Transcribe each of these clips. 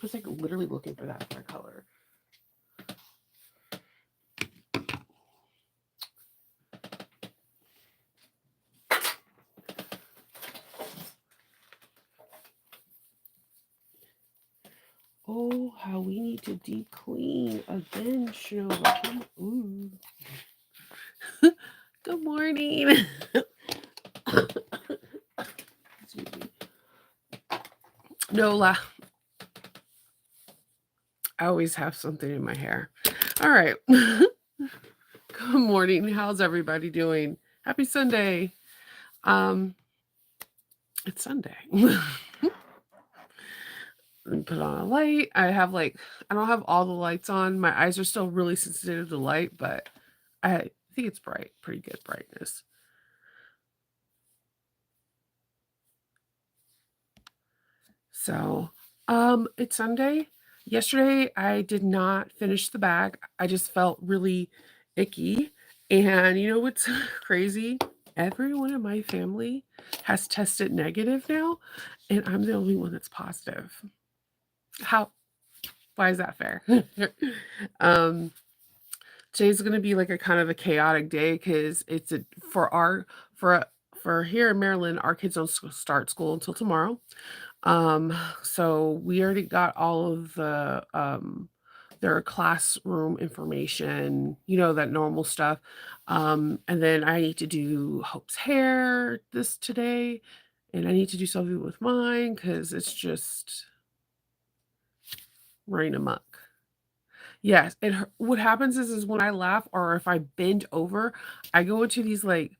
was like literally looking for that for a color. Oh, how we need to deep clean again, Shinova. Ooh. Good morning. Excuse me. Nola. I always have something in my hair. All right. Good morning. How's everybody doing? Happy Sunday. It's Sunday. Put on a light. I don't have all the lights on. My eyes are still really sensitive to light, but I think it's bright, pretty good brightness. So, it's Sunday. Yesterday I did not finish the bag. I just felt really icky. And you know what's crazy? Everyone in my family has tested negative now, and I'm the only one that's positive. Why is that fair? um Today's gonna be like a kind of a chaotic day because it's a for our for here in Maryland, our kids don't start school until tomorrow. So we already got all of their classroom information, that normal stuff. And then I need to do Hope's hair this today, and I need to do something with mine because it's just running amok. Yes, what happens is when I laugh or if I bend over, I go into these like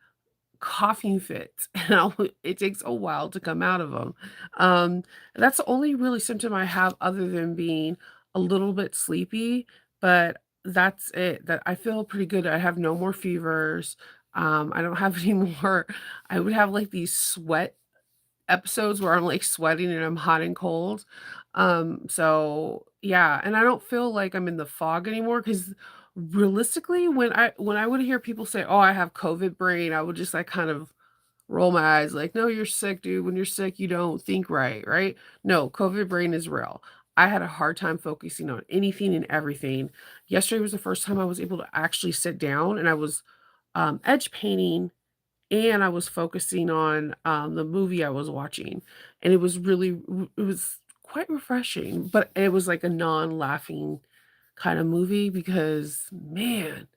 coughing fits, and it takes a while to come out of them. Um, that's the only really symptom I have other than being a little bit sleepy, but that's it. That I feel pretty good. I have no more fevers. I don't have any more. I would have like these sweat episodes where I'm like sweating and I'm hot and cold. So yeah, and I don't feel like I'm in the fog anymore because realistically, when I would hear people say, "Oh, I have COVID brain," I would just like kind of roll my eyes like, "No, you're sick, dude. When you're sick, you don't think right, right?" No, COVID brain is real. I had a hard time focusing on anything and everything. Yesterday was the first time I was able to actually sit down and I was edge painting and I was focusing on, the movie I was watching, and it was quite refreshing, but it was like a non-laughing kinda movie because, man,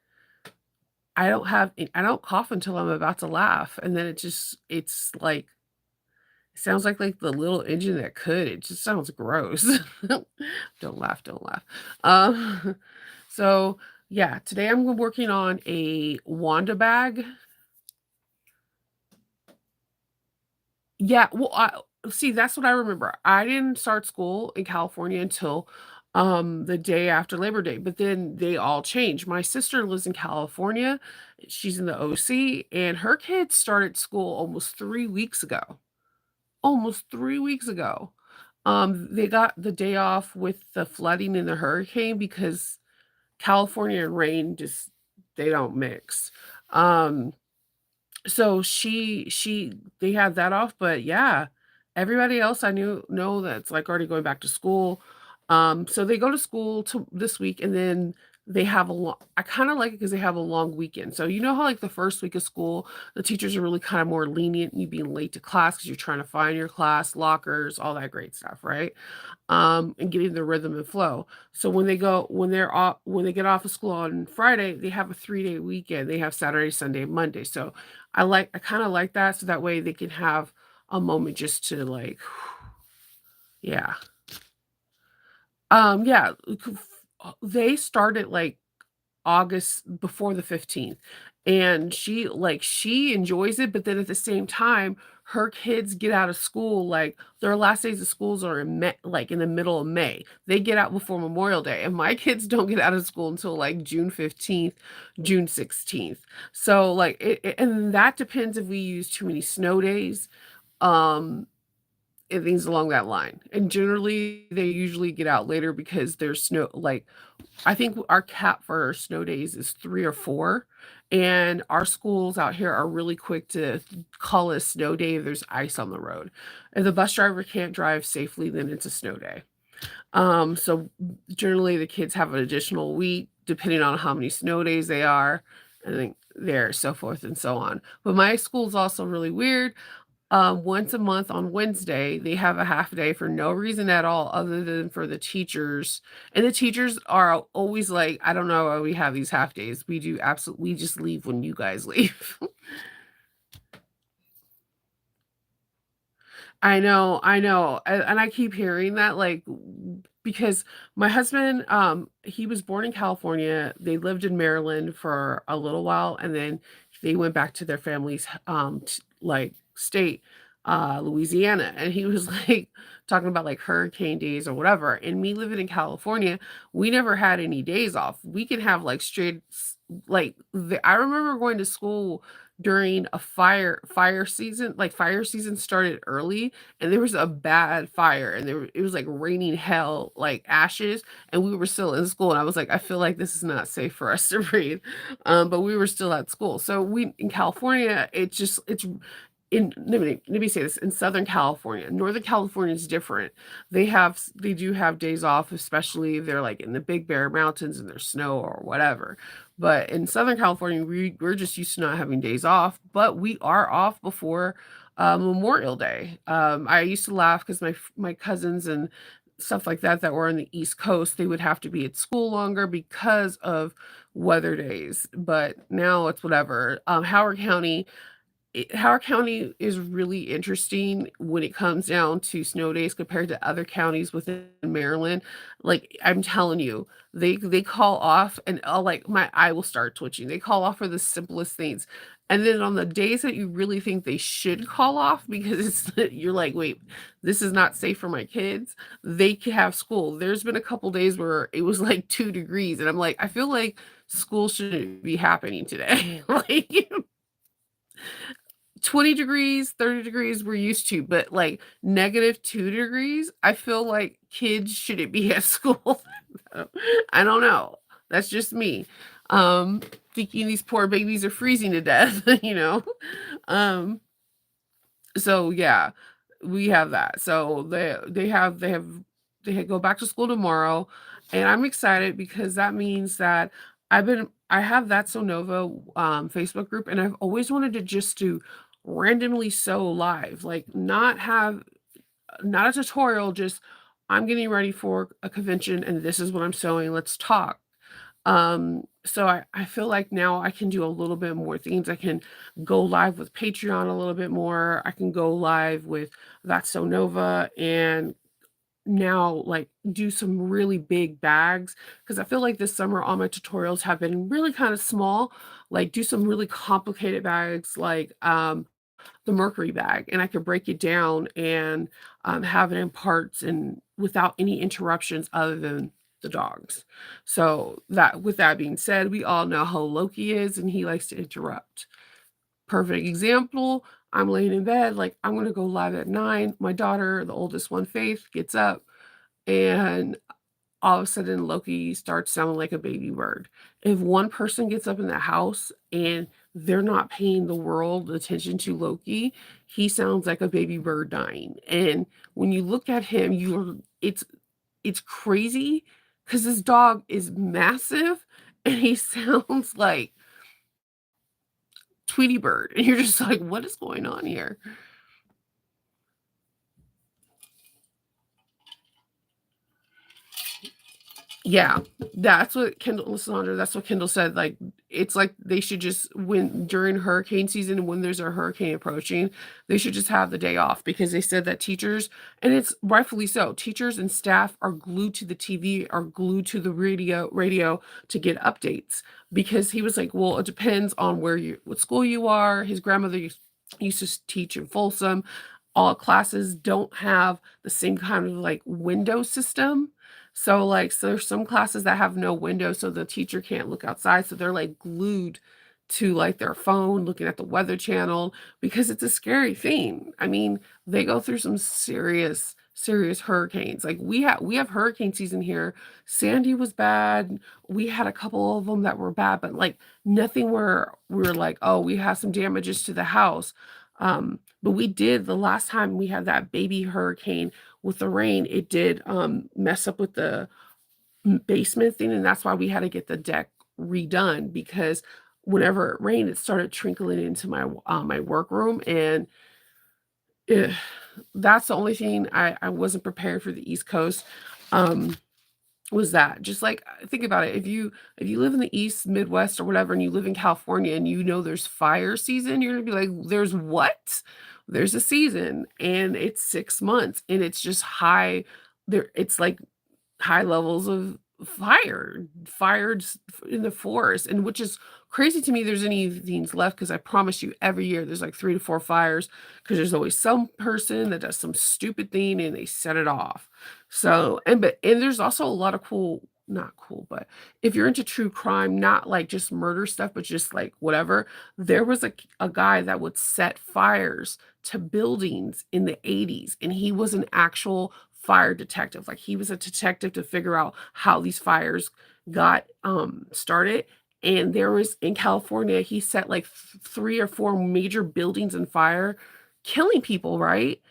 I don't cough until I'm about to laugh, and then it's like it sounds like the little engine that could, it just sounds gross. Don't laugh, don't laugh. Um, so, yeah, today I'm working on a Wanda bag. Yeah, well, see, that's what I remember. I didn't start school in California until, the day after Labor Day, but then they all changed. My sister lives in California, she's in the OC, and her kids started school almost 3 weeks ago. Almost 3 weeks ago. They got the day off with the flooding and the hurricane because California and rain just they don't mix. Um so she they had that off, but yeah, everybody else I know that's, like, already going back to school. So they go to school to this week, and then they have a long I kinda like it because they have a long weekend. So you know how, like, the first week of school, the teachers are really kinda more lenient, you being late to class because 'cause you're trying to find your class, lockers, all that great stuff, right? And getting the rhythm and flow. So when they get off of school on Friday, they have a 3-day weekend. They have Saturday, Sunday, Monday. So I kind of like that so that way they can have a moment just to like yeah. Yeah, they started like August before the 15th, and she enjoys it, but then at the same time, her kids get out of school, like, their last days of schools are in May like, in the middle of May. They get out before Memorial Day, and my kids don't get out of school until, like, June 15th, June 16th. So, like, and that depends if we use too many snow days, um, and things along that line, and generally, they usually get out later because there's snow like, I think our cap for snow days is 3 or 4, and our schools out here are really quick to call it a snow day if there's ice on the road. If the bus driver can't drive safely, then it's a snow day. So generally the kids have an additional week depending on how many snow days they are, and then there, so forth and so on. But my school's also really weird. Once a month on Wednesday, they have a half day for no reason at all other than for the teachers. And the teachers are always like, I don't know why we have these half days. We do absolutely, we just leave when you guys leave. I know, and I keep hearing that, like, because my husband, he was born in California, they lived in Maryland for a little while, and then they went back to their family's, like, state, Louisiana, and he was, like, talking about, like, hurricane days or whatever, and me living in California, we never had any days off. We could have, like, straight s like, the I remember going to school during a fire season, like, fire season started early, and there was a bad fire, and it was, like, raining hell, like, ashes, and we were still in school, and I was like, "I feel like this is not safe for us to breathe," but we were still at school. So we in California, it's in let me say this, in Southern California. Northern California is different. They do have days off, especially if they're, like, in the Big Bear Mountains and there's snow or whatever. But in Southern California, we're just used to not having days off, but we are off before, Memorial Day. I used to laugh because my cousins and stuff like that that were on the East Coast, they would have to be at school longer because of weather days, but now it's whatever. Howard County is really interesting when it comes down to snow days compared to other counties within Maryland. Like, I'm telling you, they call off and I'll like my eye will start twitching. They call off for the simplest things. And then on the days that you really think they should call off because you're like, wait, this is not safe for my kids, they can have school. There's been a couple days where it was like 2 degrees, and I'm like, I feel like school shouldn't be happening today. Like 20 degrees, 30 degrees, we're used to, but, like, -2 degrees, I feel like kids shouldn't be at school. I don't know. That's just me. Thinking these poor babies are freezing to death, you know? Um, so, yeah, we have that. So, they go back to school tomorrow, and I'm excited because that means that I have that So Nova, Facebook group, and I've always wanted to just do randomly sew live, like, not a tutorial, just, "I'm getting ready for a convention, and this is what I'm sewing, let's talk." So I feel like now I can do a little bit more things. I can go live with Patreon a little bit more. I can go live with That's So Nova and now like do some really big bags because I feel like this summer all my tutorials have been really kind of small. Like do some really complicated bags like the Mercury bag, and I could break it down and, have it in parts and without any interruptions other than the dogs. So, that with that being said, we all know how Loki is, and he likes to interrupt. Perfect example, I'm laying in bed, like, I'm gonna go live at 9, my daughter, the oldest one, Faith, gets up, and all of a sudden Loki starts sounding like a baby bird. If one person gets up in the house and they're not paying the world attention to Loki, he sounds like a baby bird dying. And when you look at him, you're it's crazy because this dog is massive and he sounds like Tweety Bird. And you're just like, what is going on here? Yeah, that's what Kendall said, like, it's like they should just when during hurricane season, when there's a hurricane approaching, they should just have the day off because they said that teachers and it's rightfully so, teachers and staff are glued to the TV, are glued to the radio to get updates because he was like, "Well, it depends on what school you are." His grandmother used to teach in Folsom. All classes don't have the same kind of, like, window system, so there's some classes that have no window, so the teacher can't look outside, so they're, like, glued to, like, their phone, looking at the Weather Channel, because it's a scary thing. I mean, they go through some serious, serious hurricanes. Like, we have hurricane season here. Sandy was bad. We had a couple of them that were bad, but, like, nothing where we were like, "Oh, we have some damages to the house." But we did the last time we had that baby hurricane, with the rain, it did, mess up with the basement thing, and that's why we had to get the deck redone because whenever it rained, it started trickling into my workroom, and eh, that's the only thing I wasn't prepared for the East Coast, um, was that. Just like, think about it, if you live in the East, Midwest, or whatever, and you live in California and you know there's fire season, you're gonna be like, "There's what?" There's a season, and it's 6 months, and it's just it's like high levels of fires in the forest, and which is crazy to me there's any things left because I promise you every year there's like 3 to 4 fires because there's always some person that does some stupid thing and they set it off. So, and there's also a lot of cool, not cool, but if you're into true crime, not like just murder stuff, but just like whatever, there was a guy that would set fires to buildings in the 80s, and he was an actual fire detective. Like, he was a detective to figure out how these fires got, started, and there was in California, he set, like, 3 or 4 major buildings on fire, killing people, right?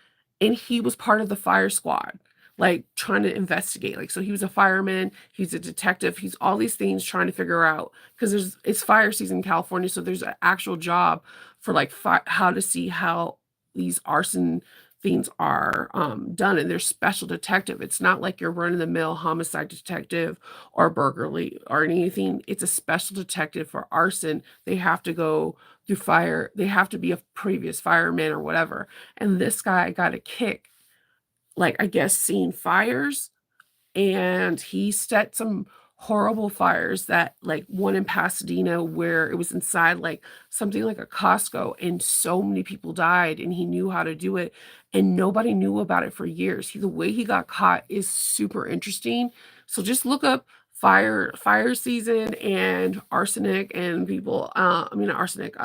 And he was part of the fire squad, like, trying to investigate, like, so he was a fireman, he's a detective, he's all these things trying to figure out because it's fire season in California, so there's an actual job for, like, how to see how these arson things are, done, and they're special detective. It's not like your run-of-the-mill homicide detective or burglary or anything. It's a special detective for arson. They have to go through fire. They have to be a previous fireman or whatever, and this guy got a kick, like, I guess, seeing fires, and he set some horrible fires that like one in Pasadena where it was inside like something like a Costco and so many people died and he knew how to do it and nobody knew about it for years. The way he got caught is super interesting. So just look up fire season and arsenic and people I mean not arsenic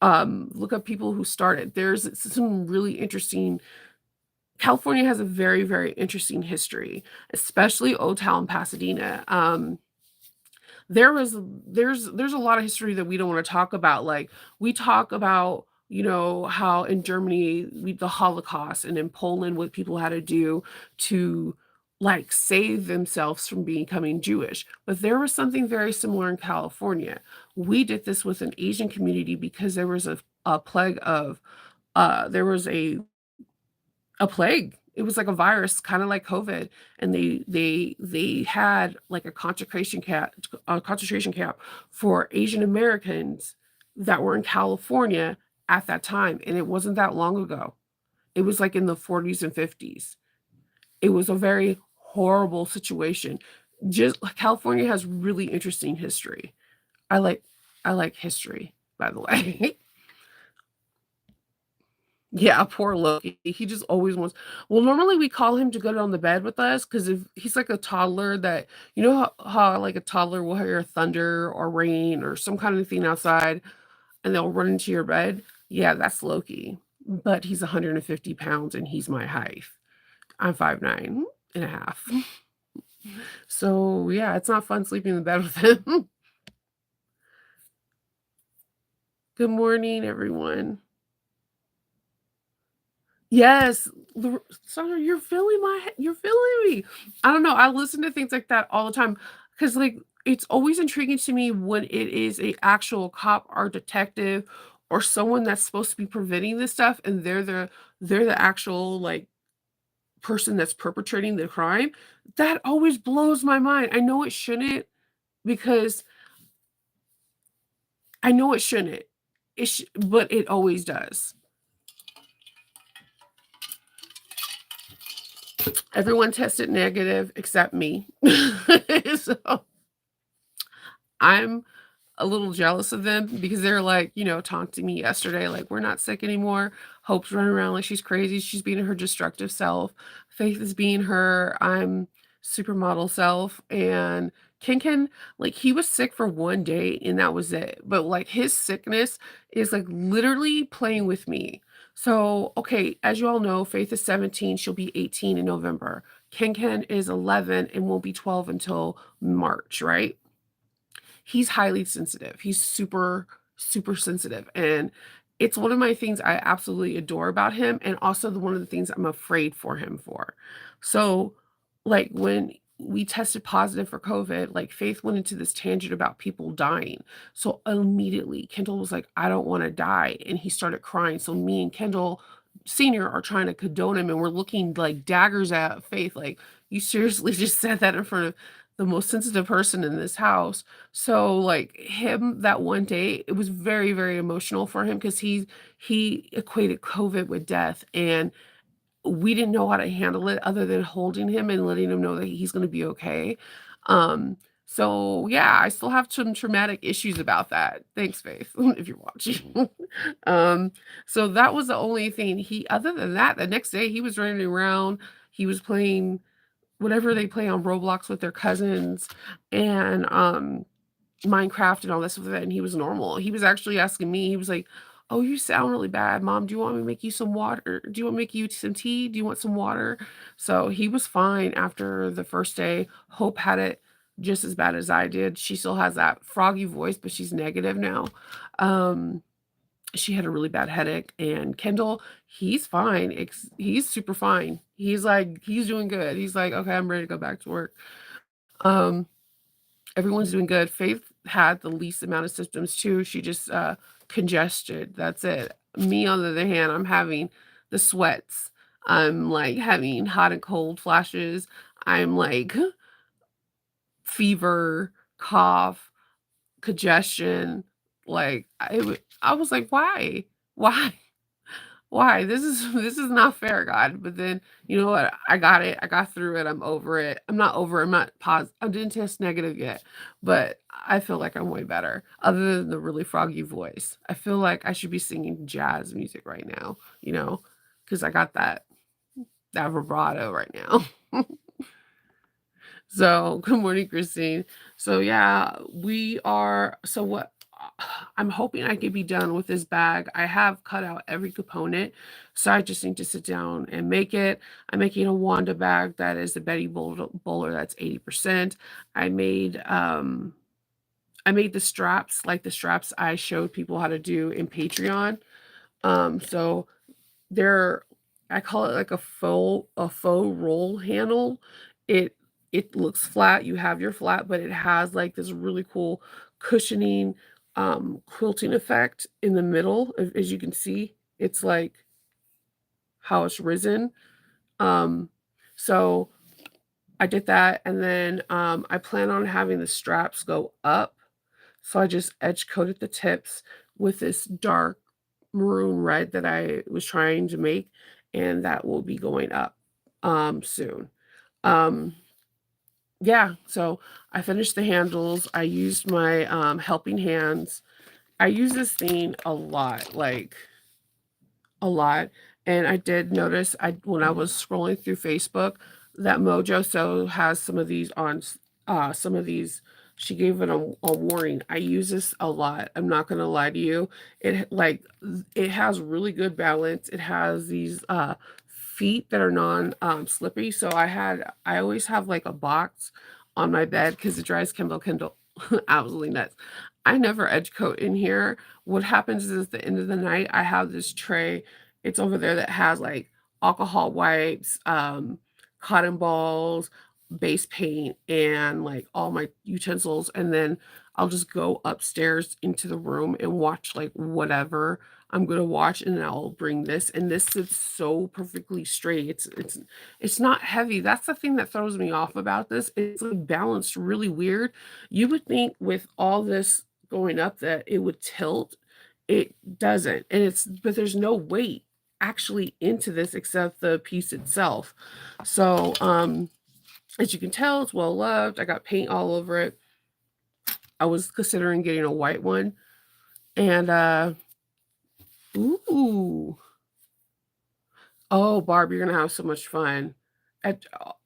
look up people who started. There's some really interesting California has a very, very interesting history, especially Old Town Pasadena. There was there's a lot of history that we don't wanna talk about, like, we talk about, how in Germany, the Holocaust, and in Poland, what people had to do to, like, save themselves from becoming Jewish, but there was something very similar in California. We did this with an Asian community because there was a plague of there was a plague. It was like a virus, kinda like COVID, and they had, like, a concentration camp for Asian Americans that were in California at that time, and it wasn't that long ago. It was, like, in the 40s and 50s. It was a very horrible situation. Just California has really interesting history. I like I like history, by the way. Yeah, poor Loki. He just always wants well, normally we call him to go down the bed with us because if he's like a toddler that how like a toddler will hear thunder or rain or some kind of thing outside and they'll run into your bed? Yeah, that's Loki. But he's 150 pounds and he's my height. I'm 5'9" and a half. So yeah, it's not fun sleeping in the bed with him. Good morning, everyone. Yes, Sandra, you're feeling me. I don't know, I listen to things like that all the time because, like, it's always intriguing to me when it is a actual cop or detective or someone that's supposed to be preventing this stuff, and they're the actual, like, person that's perpetrating the crime. That always blows my mind. I know it shouldn't because I know it shouldn't. But it always does. Everyone tested negative except me. So, I'm a little jealous of them because they're like, talking to me yesterday, like, "We're not sick anymore." Hope's running around like she's crazy. She's being her destructive self. Faith is being her I'm supermodel self. And Ken, like, he was sick for 1 day and that was it. But, like, his sickness is, like, literally playing with me. So, okay, as you all know, Faith is 17. She'll be 18 in November. Ken is 11 and won't be 12 until March, right? He's highly sensitive. He's super, super sensitive, and It's one of my things I absolutely adore about him, and also one of the things I'm afraid for him for. So, like, when we tested positive for COVID, like, Faith went into this tangent about people dying. So, immediately, Kendall was like, "I don't wanna die," and he started crying. So, me and Kendall Senior are trying to condone him, and we're looking like daggers at Faith, like, "You seriously just said that in front of the most sensitive person in this house?" So, like, him that one day, it was very, very emotional for him because he equated COVID with death, and we didn't know how to handle it other than holding him and letting him know that he's gonna be okay. Um, so, yeah, I still have some traumatic issues about that. Thanks, Faith, if you're watching. Um, so that was the only thing he other than that, the next day, he was running around, he was playing whatever they play on Roblox with their cousins, and, Minecraft and all this with it, and he was normal. He was actually asking me, he was like, "Oh, you sound really bad, mom. Do you want me to make you some water? Do you want me to make you some tea? Do you want some water?" So he was fine after the first day. Hope had it just as bad as I did. She still has that froggy voice, but she's negative now. Um, she had a really bad headache, and Kendall, he's fine. He's super fine. He's like, he's doing good. He's like, okay, I'm ready to go back to work. Um, Everyone's doing good. Faith had the least amount of symptoms too. She just, congested, that's it. Me, on the other hand, I'm having the sweats. I'm, like, having hot and cold flashes. I'm, like, fever, cough, congestion, like, I was like, "Why? Why?" Why? This is not fair, God. But then, you know what? I got it. I got through it. I'm over it. I'm not over it. I didn't test negative yet, but I feel like I'm way better. Other than the really froggy voice. I feel like I should be singing jazz music right now, because I got that vibrato right now. So, good morning, Christine. So, yeah, we are. So, what I'm hoping I can be done with this bag. I have cut out every component, so I just need to sit down and make it. I'm making a Wanda bag that is the Betty Bowler that's 80%. I made um I made the straps like the straps I showed people how to do in Patreon. So they're I call it like a faux roll handle. It it looks flat, you have your flat, but it has like this really cool cushioning, quilting effect in the middle, as you can see. It's like how it's risen. Um, so I did that, and then, I plan on having the straps go up, so I just edge coated the tips with this dark maroon red that I was trying to make, and that will be going up, soon. Um, yeah, so I finished the handles. I used my, helping hands. I use this thing a lot, like, a lot, and I did notice when I was scrolling through Facebook that Mojo So has some of these some of these she gave it a warning. I use this a lot. I'm not gonna lie to you. It has really good balance. It has these feet that are slippery. So I always have like a box on my bed because it drives Kindle absolutely nuts. I never edge coat in here. What happens is at the end of the night, I have this tray. It's over there that has like alcohol wipes, cotton balls, base paint, and like all my utensils. And then I'll just go upstairs into the room and watch like whatever I'm gonna watch, and I'll bring this. And this sits so perfectly straight. It's not heavy. That's the thing that throws me off about this. It's like balanced really weird. You would think with all this going up that it would tilt. It doesn't, and but there's no weight actually into this except the piece itself. So, as you can tell, it's well loved. I got paint all over it. I was considering getting a white one, and ooh, oh, Barb, you're gonna have so much fun.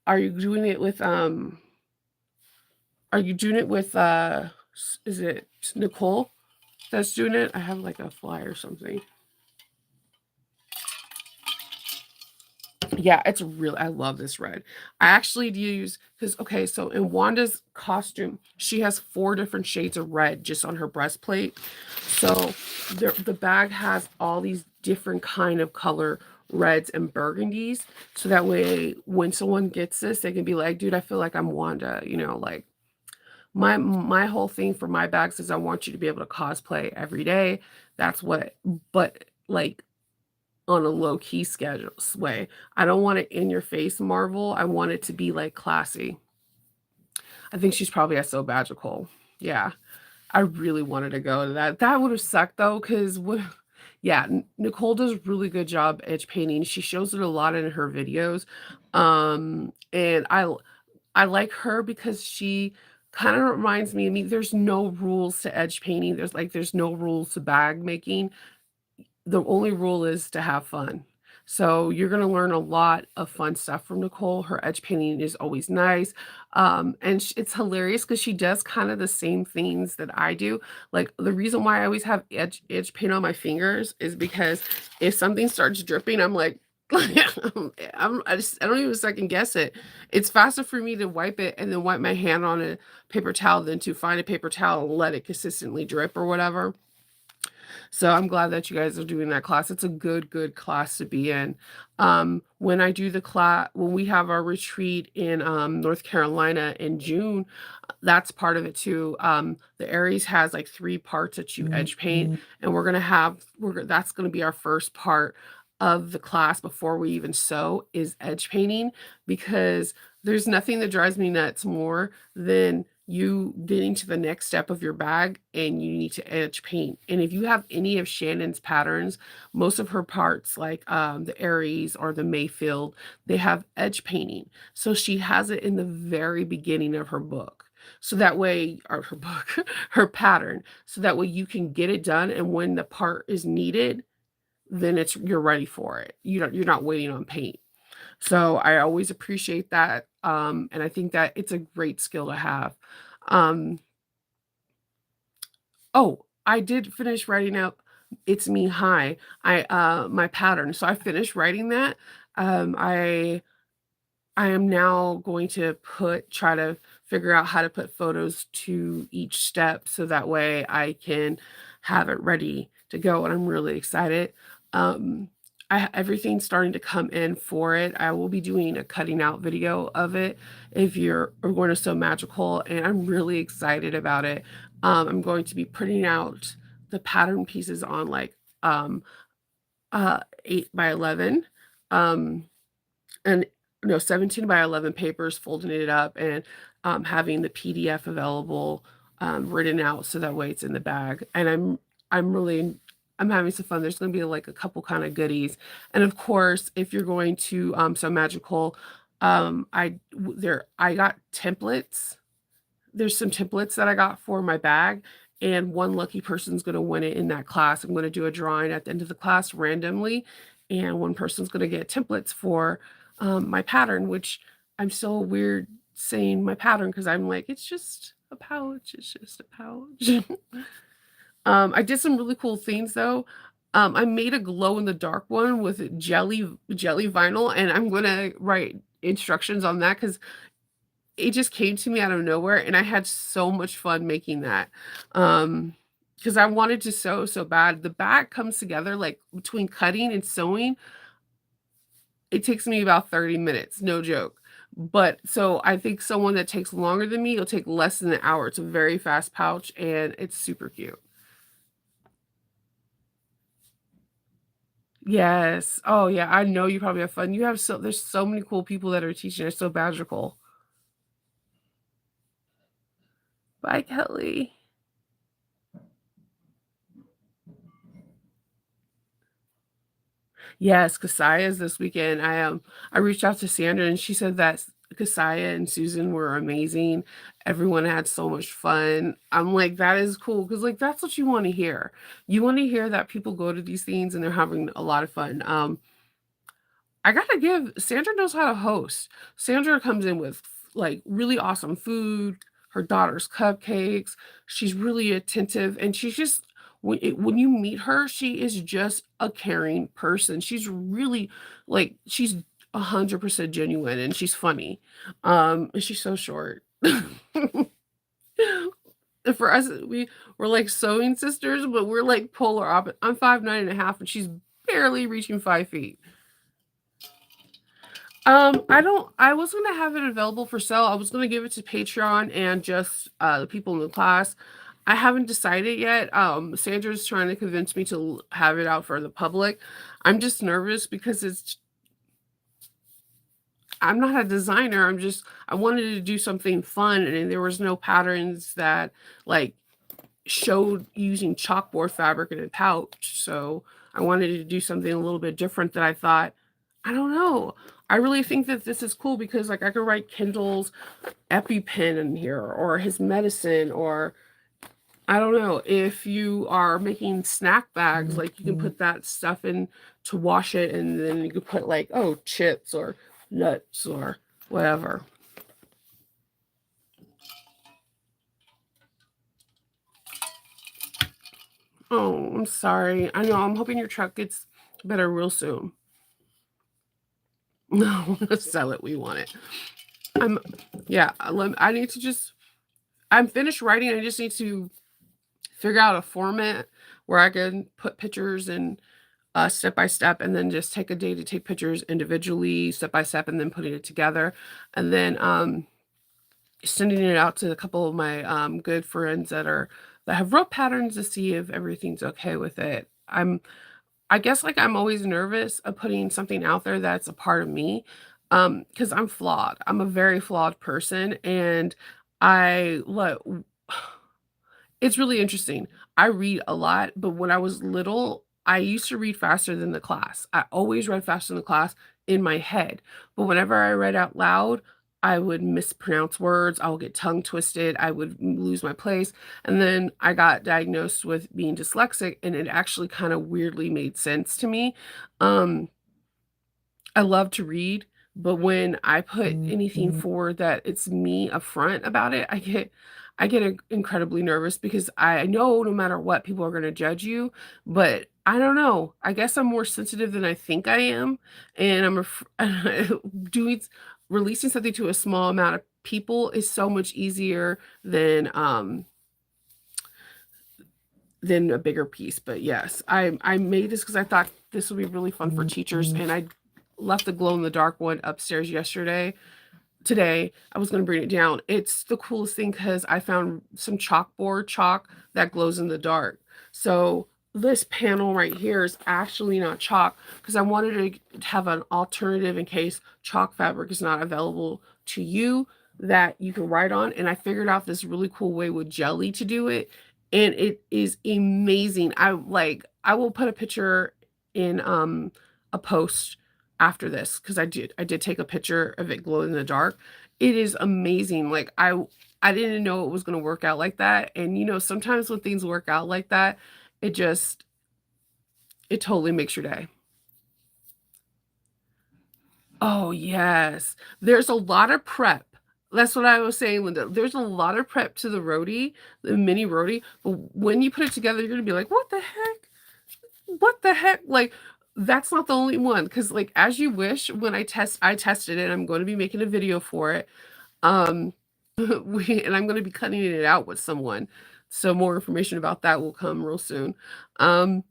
Are you doing it with Are you doing it with is it Nicole that's doing it? I have like a flyer or something. Yeah, it's really I love this red. I actually use because okay, so in Wanda's costume, she has 4 different shades of red just on her breastplate. So the bag has all these different kind of color reds and burgundies. So that way when someone gets this, they can be like, dude, I feel like I'm Wanda, like my whole thing for my bags is I want you to be able to cosplay every day. That's what but like on a low key schedule way. I don't want it in your face Marvel. I want it to be like classy. I think she's probably at So Magical. Yeah. I really wanted to go to that. That would have sucked though, because what yeah, Nicole does a really good job edge painting. She shows it a lot in her videos. And I like her because she kind of reminds me, I mean, there's no rules to edge painting. There's no rules to bag making. The only rule is to have fun. So you're gonna learn a lot of fun stuff from Nicole. Her edge painting is always nice. And it's hilarious because she does kind of the same things that I do. Like the reason why I always have edge paint on my fingers is because if something starts dripping, I'm like, I don't even second guess it. It's faster for me to wipe it and then wipe my hand on a paper towel than to find a paper towel and let it consistently drip or whatever. So I'm glad that you guys are doing that class. It's a good class to be in. When I do the class, when we have our retreat in North Carolina in June, that's part of it too. The Aries has like 3 parts that you edge paint, and that's gonna be our first part of the class before we even sew is edge painting because there's nothing that drives me nuts more than you getting to the next step of your bag and you need to edge paint. And if you have any of Shannon's patterns, most of her parts, like the Aries or the Mayfield, they have edge painting. So she has it in the very beginning of her book. So that way, or her book, her pattern. So that way you can get it done. And when the part is needed, then you're ready for it. You're not waiting on paint. So I always appreciate that, and I think that it's a great skill to have. Um, oh, I did finish writing out "It's Me High." My pattern. So I finished writing that. I am now going to try to figure out how to put photos to each step so that way I can have it ready to go, and I'm really excited. Um, everything's starting to come in for it. I will be doing a cutting out video of it if you're are going to Sew Magical, and I'm really excited about it. I'm going to be printing out the pattern pieces on like 8 by 11. Um, and no, 17 by 11 papers, folding it up and, having the PDF available, written out so that way it's in the bag, and I'm really I'm having some fun. There's gonna be, like, a couple kinda goodies, and of course, if you're going to, Sew Magical, I got templates. There's some templates that I got for my bag, and one lucky person's gonna win it in that class. I'm gonna do a drawing at the end of the class randomly, and one person's gonna get templates for, my pattern, which I'm so weird saying my pattern because 'cause I'm like, "It's just a pouch, it's just a pouch." I did some really cool things though. I made a glow in the dark one with jelly vinyl, and I'm gonna write instructions on that because it just came to me out of nowhere, and I had so much fun making that, um, because I wanted to sew so bad. The bag comes together, like, between cutting and sewing, it takes me about 30 minutes, no joke. But so I think someone that takes longer than me, it'll take less than an hour. It's a very fast pouch, and it's super cute. Yes. Oh, yeah, I know you probably have fun. There's so many cool people that are teaching, it's so magical. Bye, Kelly. Yes, Kasaya is this weekend. I reached out to Sandra and she said that Kasaya and Susan were amazing. Everyone had so much fun. I'm like, that is cool because like that's what you want to hear. You want to hear that people go to these things and they're having a lot of fun. I gotta give Sandra knows how to host. Sandra comes in with like really awesome food, her daughter's cupcakes. She's really attentive and she's just when you meet her, she is just a caring person. She's really like she's 100% genuine, and she's funny. And she's so short. For us, we're like sewing sisters, but we're like polar opposite. I'm 5'9.5", and she's barely reaching 5 feet. I was gonna have it available for sale. I was gonna give it to Patreon and just the people in the class. I haven't decided yet. Sandra's trying to convince me to have it out for the public. I'm just nervous because I'm not a designer. I wanted to do something fun, and there was no patterns that like showed using chalkboard fabric in a pouch. So I wanted to do something a little bit different that I thought, I don't know. I really think that this is cool because like I could write Kindle's EpiPen in here or his medicine, or I don't know, if you are making snack bags, like you can put that stuff in to wash it, and then you could put like, oh, chips or nuts or whatever. Oh, I'm sorry. I know. I'm hoping your truck gets better real soon. No, let's sell it. We want it. I'm, yeah. I need to just. I'm finished writing. I just need to figure out a format where I can put pictures and step by step, and then just take a day to take pictures individually, step by step, and then putting it together, and then sending it out to a couple of my good friends that have wrote patterns to see if everything's okay with it. I guess, like, I'm always nervous of putting something out there that's a part of me, because 'cause I'm flawed. I'm a very flawed person, and I like it's really interesting. I read a lot, but when I was little, I used to read faster than the class. I always read faster than the class in my head, but whenever I read out loud, I would mispronounce words, I would get tongue twisted, I would lose my place, and then I got diagnosed with being dyslexic, and it actually kinda weirdly made sense to me. Um, I love to read, but when I put anything forward that it's me upfront about it, I get incredibly nervous because I know no matter what, people are gonna judge you, but I don't know. I guess I'm more sensitive than I think I am, and doing s releasing something to a small amount of people is so much easier than a bigger piece. But yes, I made this because I thought this would be really fun for teachers, and I left the glow in the dark one upstairs yesterday. Today, I was gonna bring it down. It's the coolest thing because I found some chalkboard chalk that glows in the dark. So this panel right here is actually not chalk because I wanted to have an alternative in case chalk fabric is not available to you that you can write on. And I figured out this really cool way with jelly to do it. And it is amazing. I will put a picture in a post after this because I did take a picture of it glow in the dark. It is amazing. Like I didn't know it was gonna work out like that. And sometimes when things work out like that, it just it totally makes your day. Oh, yes. There's a lot of prep. That's what I was saying, Linda. There's a lot of prep to the roadie, the mini roadie, but when you put it together, you're gonna be like, "What the heck? What the heck?" Like, that's not the only one. Because like, As You Wish, when I tested it, I'm gonna be making a video for it. Um, and I'm gonna be cutting it out with someone, so more information about that will come real soon. Um,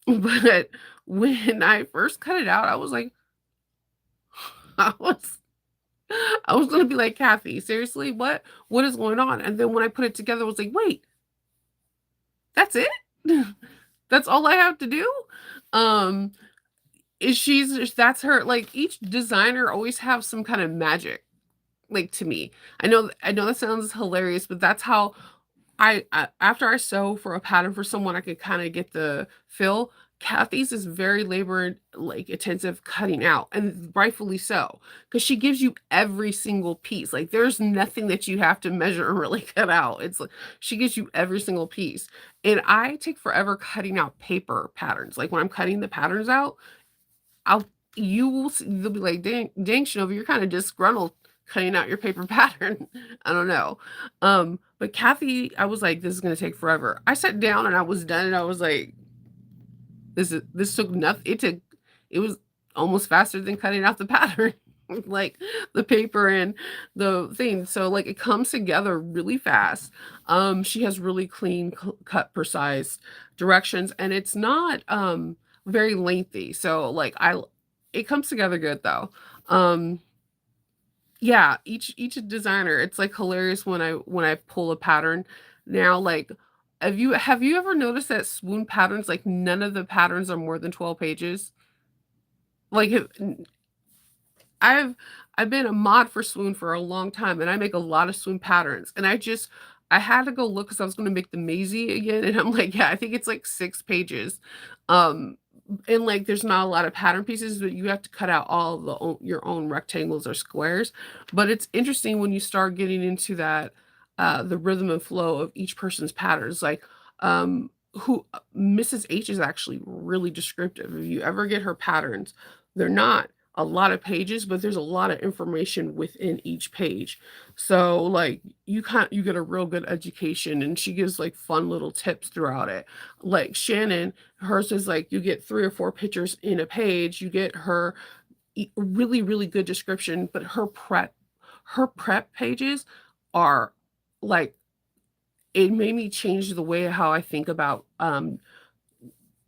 but when I first cut it out, I was like, I was I was gonna be like, "Kathy, seriously? What is going on?" And then when I put it together, I was like, "Wait, that's it? That's all I have to do?" Um, is she's that's her like, each designer always have some kind of magic, like, to me. I know that sounds hilarious, but that's how after I sew for a pattern for someone, I could kinda get the feel. Kathy's is very labor, like, intensive cutting out, and rightfully so, because she gives you every single piece. Like, there's nothing that you have to measure or really cut out. It's like she gives you every single piece, and I take forever cutting out paper patterns. Like, when I'm cutting the patterns out, I'll you will see they'll be like, "Dang, Shinobi, you're kinda disgruntled cutting out your paper pattern." I don't know. But Kathy, I was like, "This is gonna take forever." I sat down and I was done, and I was like, this took nothing. It was almost faster than cutting out the pattern, like the paper and the thing. So like it comes together really fast. She has really clean cut, precise directions, and it's not very lengthy. So like it comes together good though. Um, yeah, each designer, it's like hilarious when I pull a pattern now. Like, have you ever noticed that swoon patterns, like none of the patterns are more than 12 pages? Like I've I've been a mod for Swoon for a long time, and I make a lot of Swoon patterns, and I had to go look because I was gonna make the Maisie again, and I'm like, yeah, I think it's like 6 pages. Um, and like there's not a lot of pattern pieces, but you have to cut out all of your own rectangles or squares. But it's interesting when you start getting into that the rhythm and flow of each person's patterns. Like who Mrs. H is actually really descriptive. If you ever get her patterns, they're not a lot of pages, but there's a lot of information within each page. So like you get a real good education, and she gives like fun little tips throughout it. Like Shannon, hers is like you get 3 or 4 pictures in a page. You get her really really good description, but her prep pages are like it made me change the way how I think about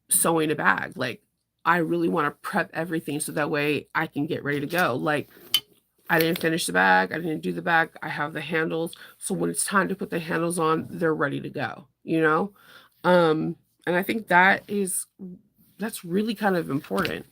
sewing a bag. Like I really want to prep everything so that way I can get ready to go. Like I didn't finish the bag, I didn't do the bag, I have the handles. So when it's time to put the handles on, they're ready to go, you know? Um, and I think that's really kind of important.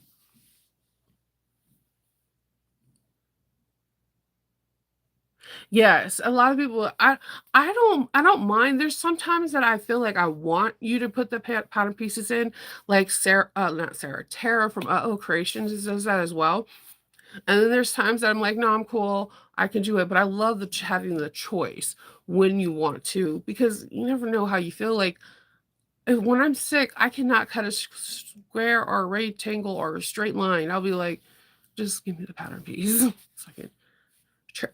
Yes, a lot of people I don't mind. There's sometimes that I feel like I want you to put the pattern pieces in, like Sarah, not Sarah, Tara from Oh Creations does that as well. And then there's times that I'm like, no, I'm cool. I can do it. But I love having the choice when you want to, because you never know how you feel. Like when I'm sick, I cannot cut a square or a rectangle or a straight line. I'll be like, just give me the pattern piece. So I can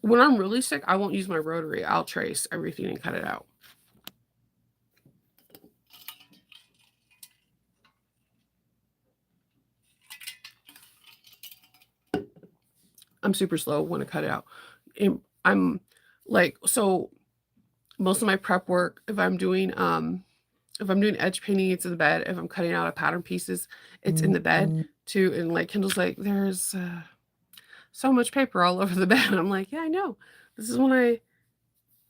when I'm really sick, I won't use my rotary. I'll trace everything and cut it out. I'm super slow when I cut it out. I'm like so most of my prep work, if I'm doing edge painting, it's in the bed. If I'm cutting out a pattern pieces, it's in the bed too. And like Kendall's like, there's so much paper all over the bed. And I'm like, yeah, I know. This is when I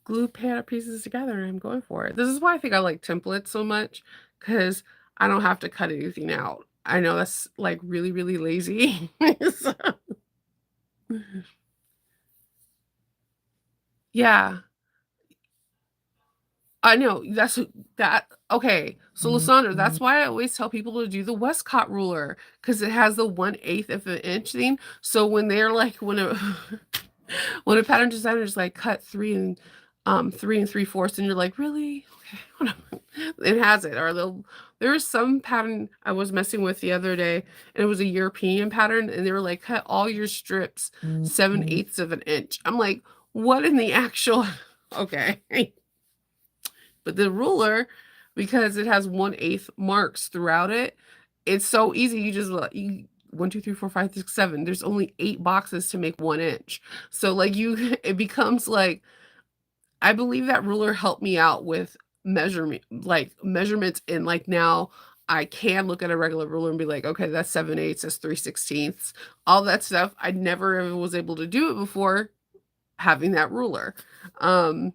glue pattern pieces together and I'm going for it. This is why I think I like templates so much because I don't have to cut anything out. I know that's like really, really lazy. So, yeah. I know, that okay, so Lysandra, that's why I always tell people to do the Westcott ruler because it has the 1/8 of an inch thing, so when they're like when a when a pattern designer is like, "Cut 3 and 3/4", and you're like, "Really? Okay, hold on." It has it, or there was some pattern I was messing with the other day, and it was a European pattern, and they were like, "Cut all your strips 7/8 of an inch." I'm like, "What in the actual" Okay. But the ruler, because it has 1/8 marks throughout it, it's so easy. You just you 1, 2, 3, 4, 5, 6, 7. There's only 8 boxes to make 1 inch. So like you it becomes like I believe that ruler helped me out with measurements, and like now I can look at a regular ruler and be like, okay, that's 7/8, that's 3/16. All that stuff. I never ever was able to do it before having that ruler. Um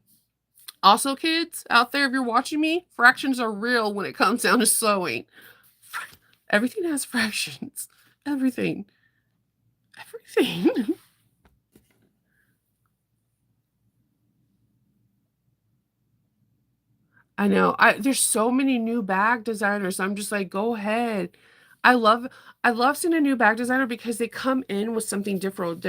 Also, kids out there, if you're watching me, fractions are real when it comes down to sewing. Everything has fractions. Everything. Everything. I know. There's so many new bag designers. I'm just like, go ahead. I love I love seeing a new bag designer because they come in with something different.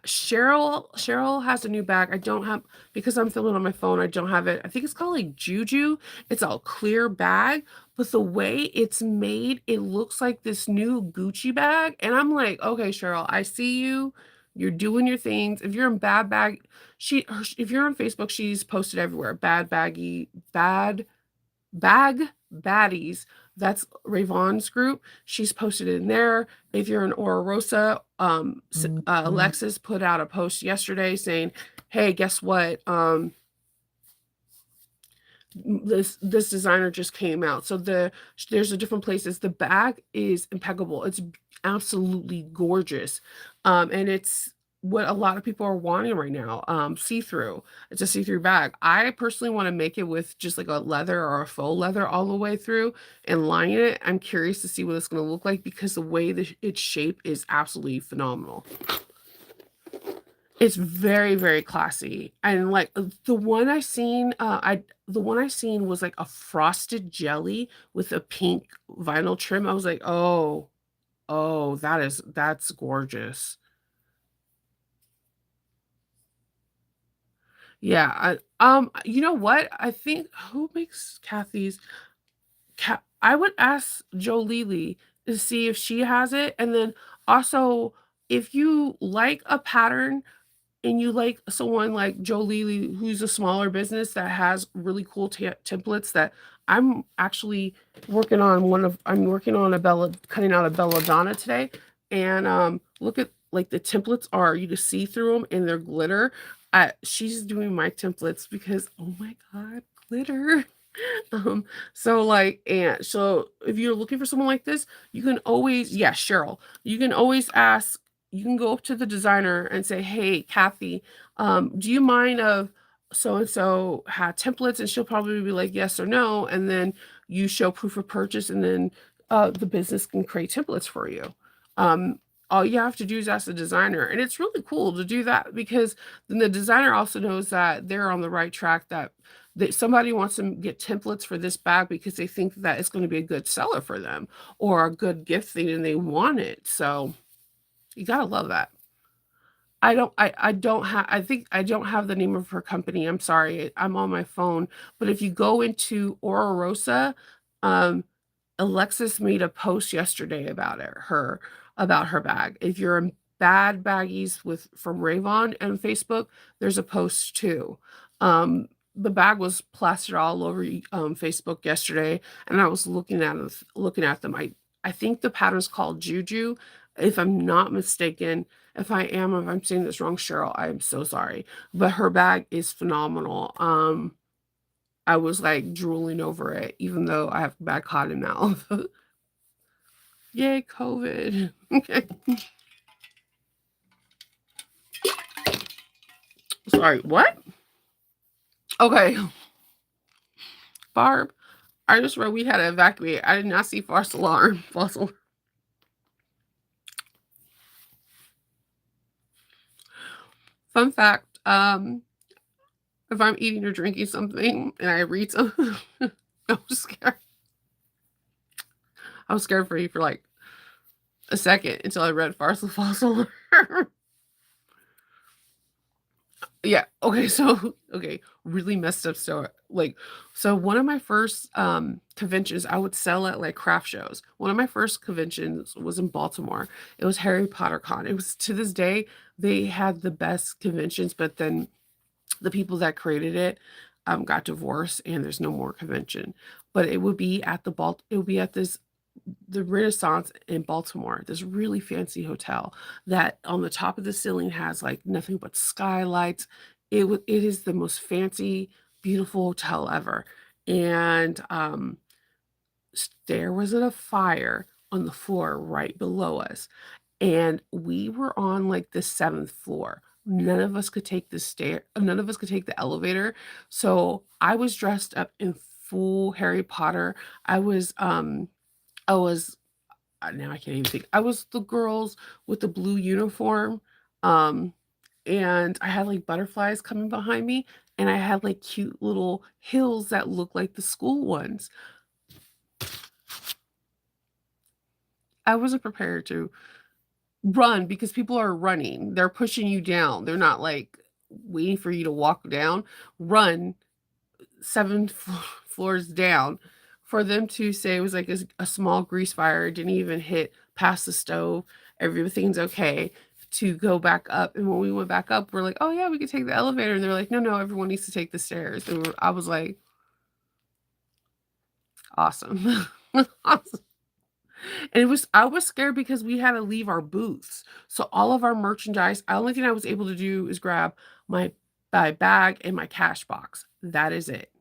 Cheryl has a new bag. I don't have because I'm filming on my phone. I don't have it. I think it's called like Juju. It's all clear bag, but the way it's made, it looks like this new Gucci bag. And I'm like, okay, Cheryl, I see you. You're doing your things. If you're in bad bag, if you're on Facebook, she's posted everywhere. Bad baggy, bad bag Baddies, that's Rayvon's group. She's posted in there. If you're in Ora Rosa, Alexis put out a post yesterday saying, "Hey, guess what? This designer just came out." So there's a different places. The bag is impeccable. It's absolutely gorgeous. And it's what a lot of people are wanting right now. See-through. It's a see-through bag. I personally want to make it with just like a leather or a faux leather all the way through and line it. I'm curious to see what it's going to look like because the way that its shape is absolutely phenomenal. It's very, very classy, and, like, the one I seen was, like, a frosted jelly with a pink vinyl trim. I was like, "Oh, oh, that's gorgeous." Yeah, you know what? I think who makes Kathy's? I would ask Jolie to see if she has it, and then also, if you like a pattern and you like someone like Jolie, who's a smaller business that has really cool templates that I'm working on a cutting out a belladonna today, and, look at like, the templates are you can see through them and they're glitter. She's doing my templates because, oh my god, glitter. Um, so if you're looking for someone like this, you can always yeah, Cheryl. You can always ask you can go up to the designer and say, "Hey, Kathy, do you mind of so and so had templates?" And she'll probably be like, "Yes or no." And then you show proof of purchase, and then the business can create templates for you. All you have to do is ask the designer, and it's really cool to do that because then the designer also knows that they're on the right track, that somebody wants to get templates for this bag because they think that it's going to be a good seller for them or a good gift thing and they want it. So you gotta love that. I don't have I think I don't have the name of her company. I'm sorry. I'm on my phone. But if you go into Ora Rosa, um, Alexis made a post yesterday about her bag. If you're in bad baggies with from Ravon and Facebook, there's a post too. The bag was plastered all over Facebook yesterday, and I was looking at them. I think the pattern's called Juju, if I'm not mistaken. If I'm saying this wrong, Cheryl, I am so sorry. But her bag is phenomenal. I was like drooling over it, even though I have bad cotton mouth. Yay, COVID. Okay. Sorry, what? Okay. Barb, I just read we had to evacuate. I did not see false alarm. False alarm. Fun fact, if I'm eating or drinking something and I read something, I'm scared. I was scared for you for like a second until I read false alarm. Yeah, okay, so okay, really messed up story. Like, so one of my first, conventions, I would sell at, like, craft shows. One of my first conventions was in Baltimore. It was Harry Potter Con. It was to this day, they had the best conventions, but then the people that created it, got divorced and there's no more convention. But it would be at the Renaissance in Baltimore, this really fancy hotel that on the top of the ceiling has like nothing but skylights. It is the most fancy, beautiful hotel ever. And there was a fire on the floor right below us. And we were on like the seventh floor. None of us could take the elevator. So I was dressed up in full Harry Potter. I was now I can't even think. I was the girls with the blue uniform, um, and I had, like, butterflies coming behind me, and I had, like, cute little hills that looked like the school ones. I wasn't prepared to run because people are running. They're pushing you down. They're not, like, waiting for you to walk down. Run 7 floors down for them to say it was like a small grease fire, it didn't even hit past the stove, everything's okay, to go back up. And when we went back up, we're like, "Oh, yeah, we could take the elevator." And they're like, "No, no, everyone needs to take the stairs." And I was like, Awesome. Awesome. And I was scared because we had to leave our booths. So all of our merchandise, the only thing I was able to do is grab my my bag and my cash box. That is it.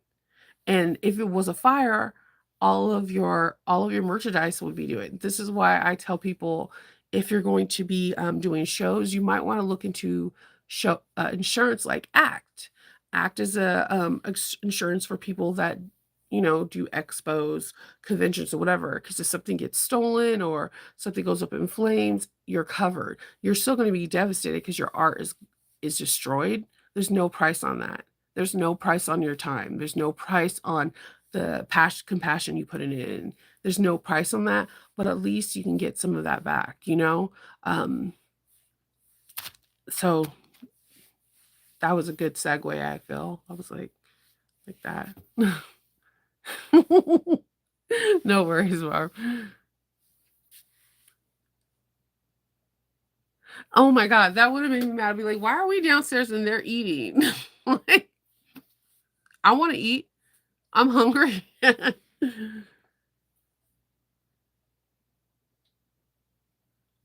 And if it was a fire, all of your merchandise would be doing. This is why I tell people if you're going to be doing shows, you might want to look into show insurance like ACT. ACT is a insurance for people that do expos, conventions, or whatever. Because if something gets stolen or something goes up in flames, you're covered. You're still going to be devastated because your art is destroyed. There's no price on that. There's no price on your time. There's no price on the compassion you put in. There's no price on that, but at least you can get some of that back, you know? Um, so that was a good segue, I feel. I was like that. No worries, Barb. Oh my god, that would have made me mad. I'd be like, "Why are we downstairs and they're eating?" Like, I wanna eat. I'm hungry.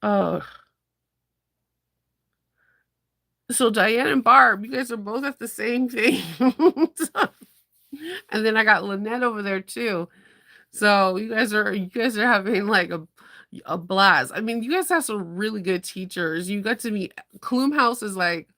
Oh, so Diane and Barb, you guys are both at the same thing. And then I got Lynette over there too. So you guys are having like a blast. I mean, you guys have some really good teachers. You got to meet Kloomhouse is like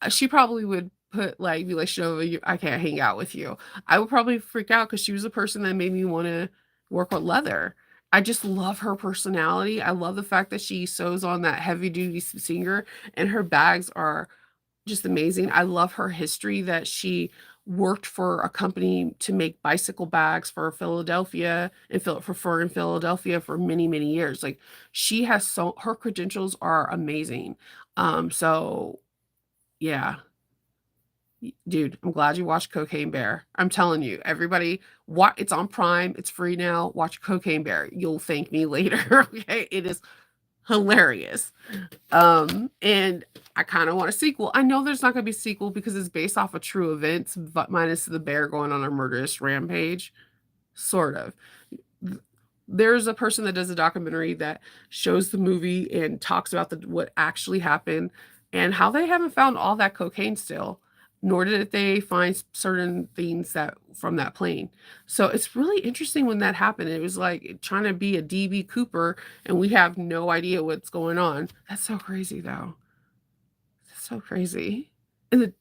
she probably would be like, "Shova, I can't hang out with you." I would probably freak out because she was the person that made me want to work with leather. I just love her personality. I love the fact that she sews on that heavy duty singer, and her bags are just amazing. I love her history that she worked for a company to make bicycle bags for Philadelphia and for in Philadelphia for many, many years. Like she has her credentials are amazing. So yeah, dude, I'm glad you watched Cocaine Bear. I'm telling you, everybody, what it's on Prime. It's free now. Watch Cocaine Bear. You'll thank me later. Okay, it is hilarious. And I kind of want a sequel. I know there's not going to be a sequel because it's based off of true events, but minus the bear going on a murderous rampage, sort of. There's a person that does a documentary that shows the movie and talks about what actually happened and how they haven't found all that cocaine still, nor did they find certain things that from that plane. So it's really interesting when that happened. It was like trying to be a DB Cooper and we have no idea what's going on. That's so crazy though. That's so crazy. And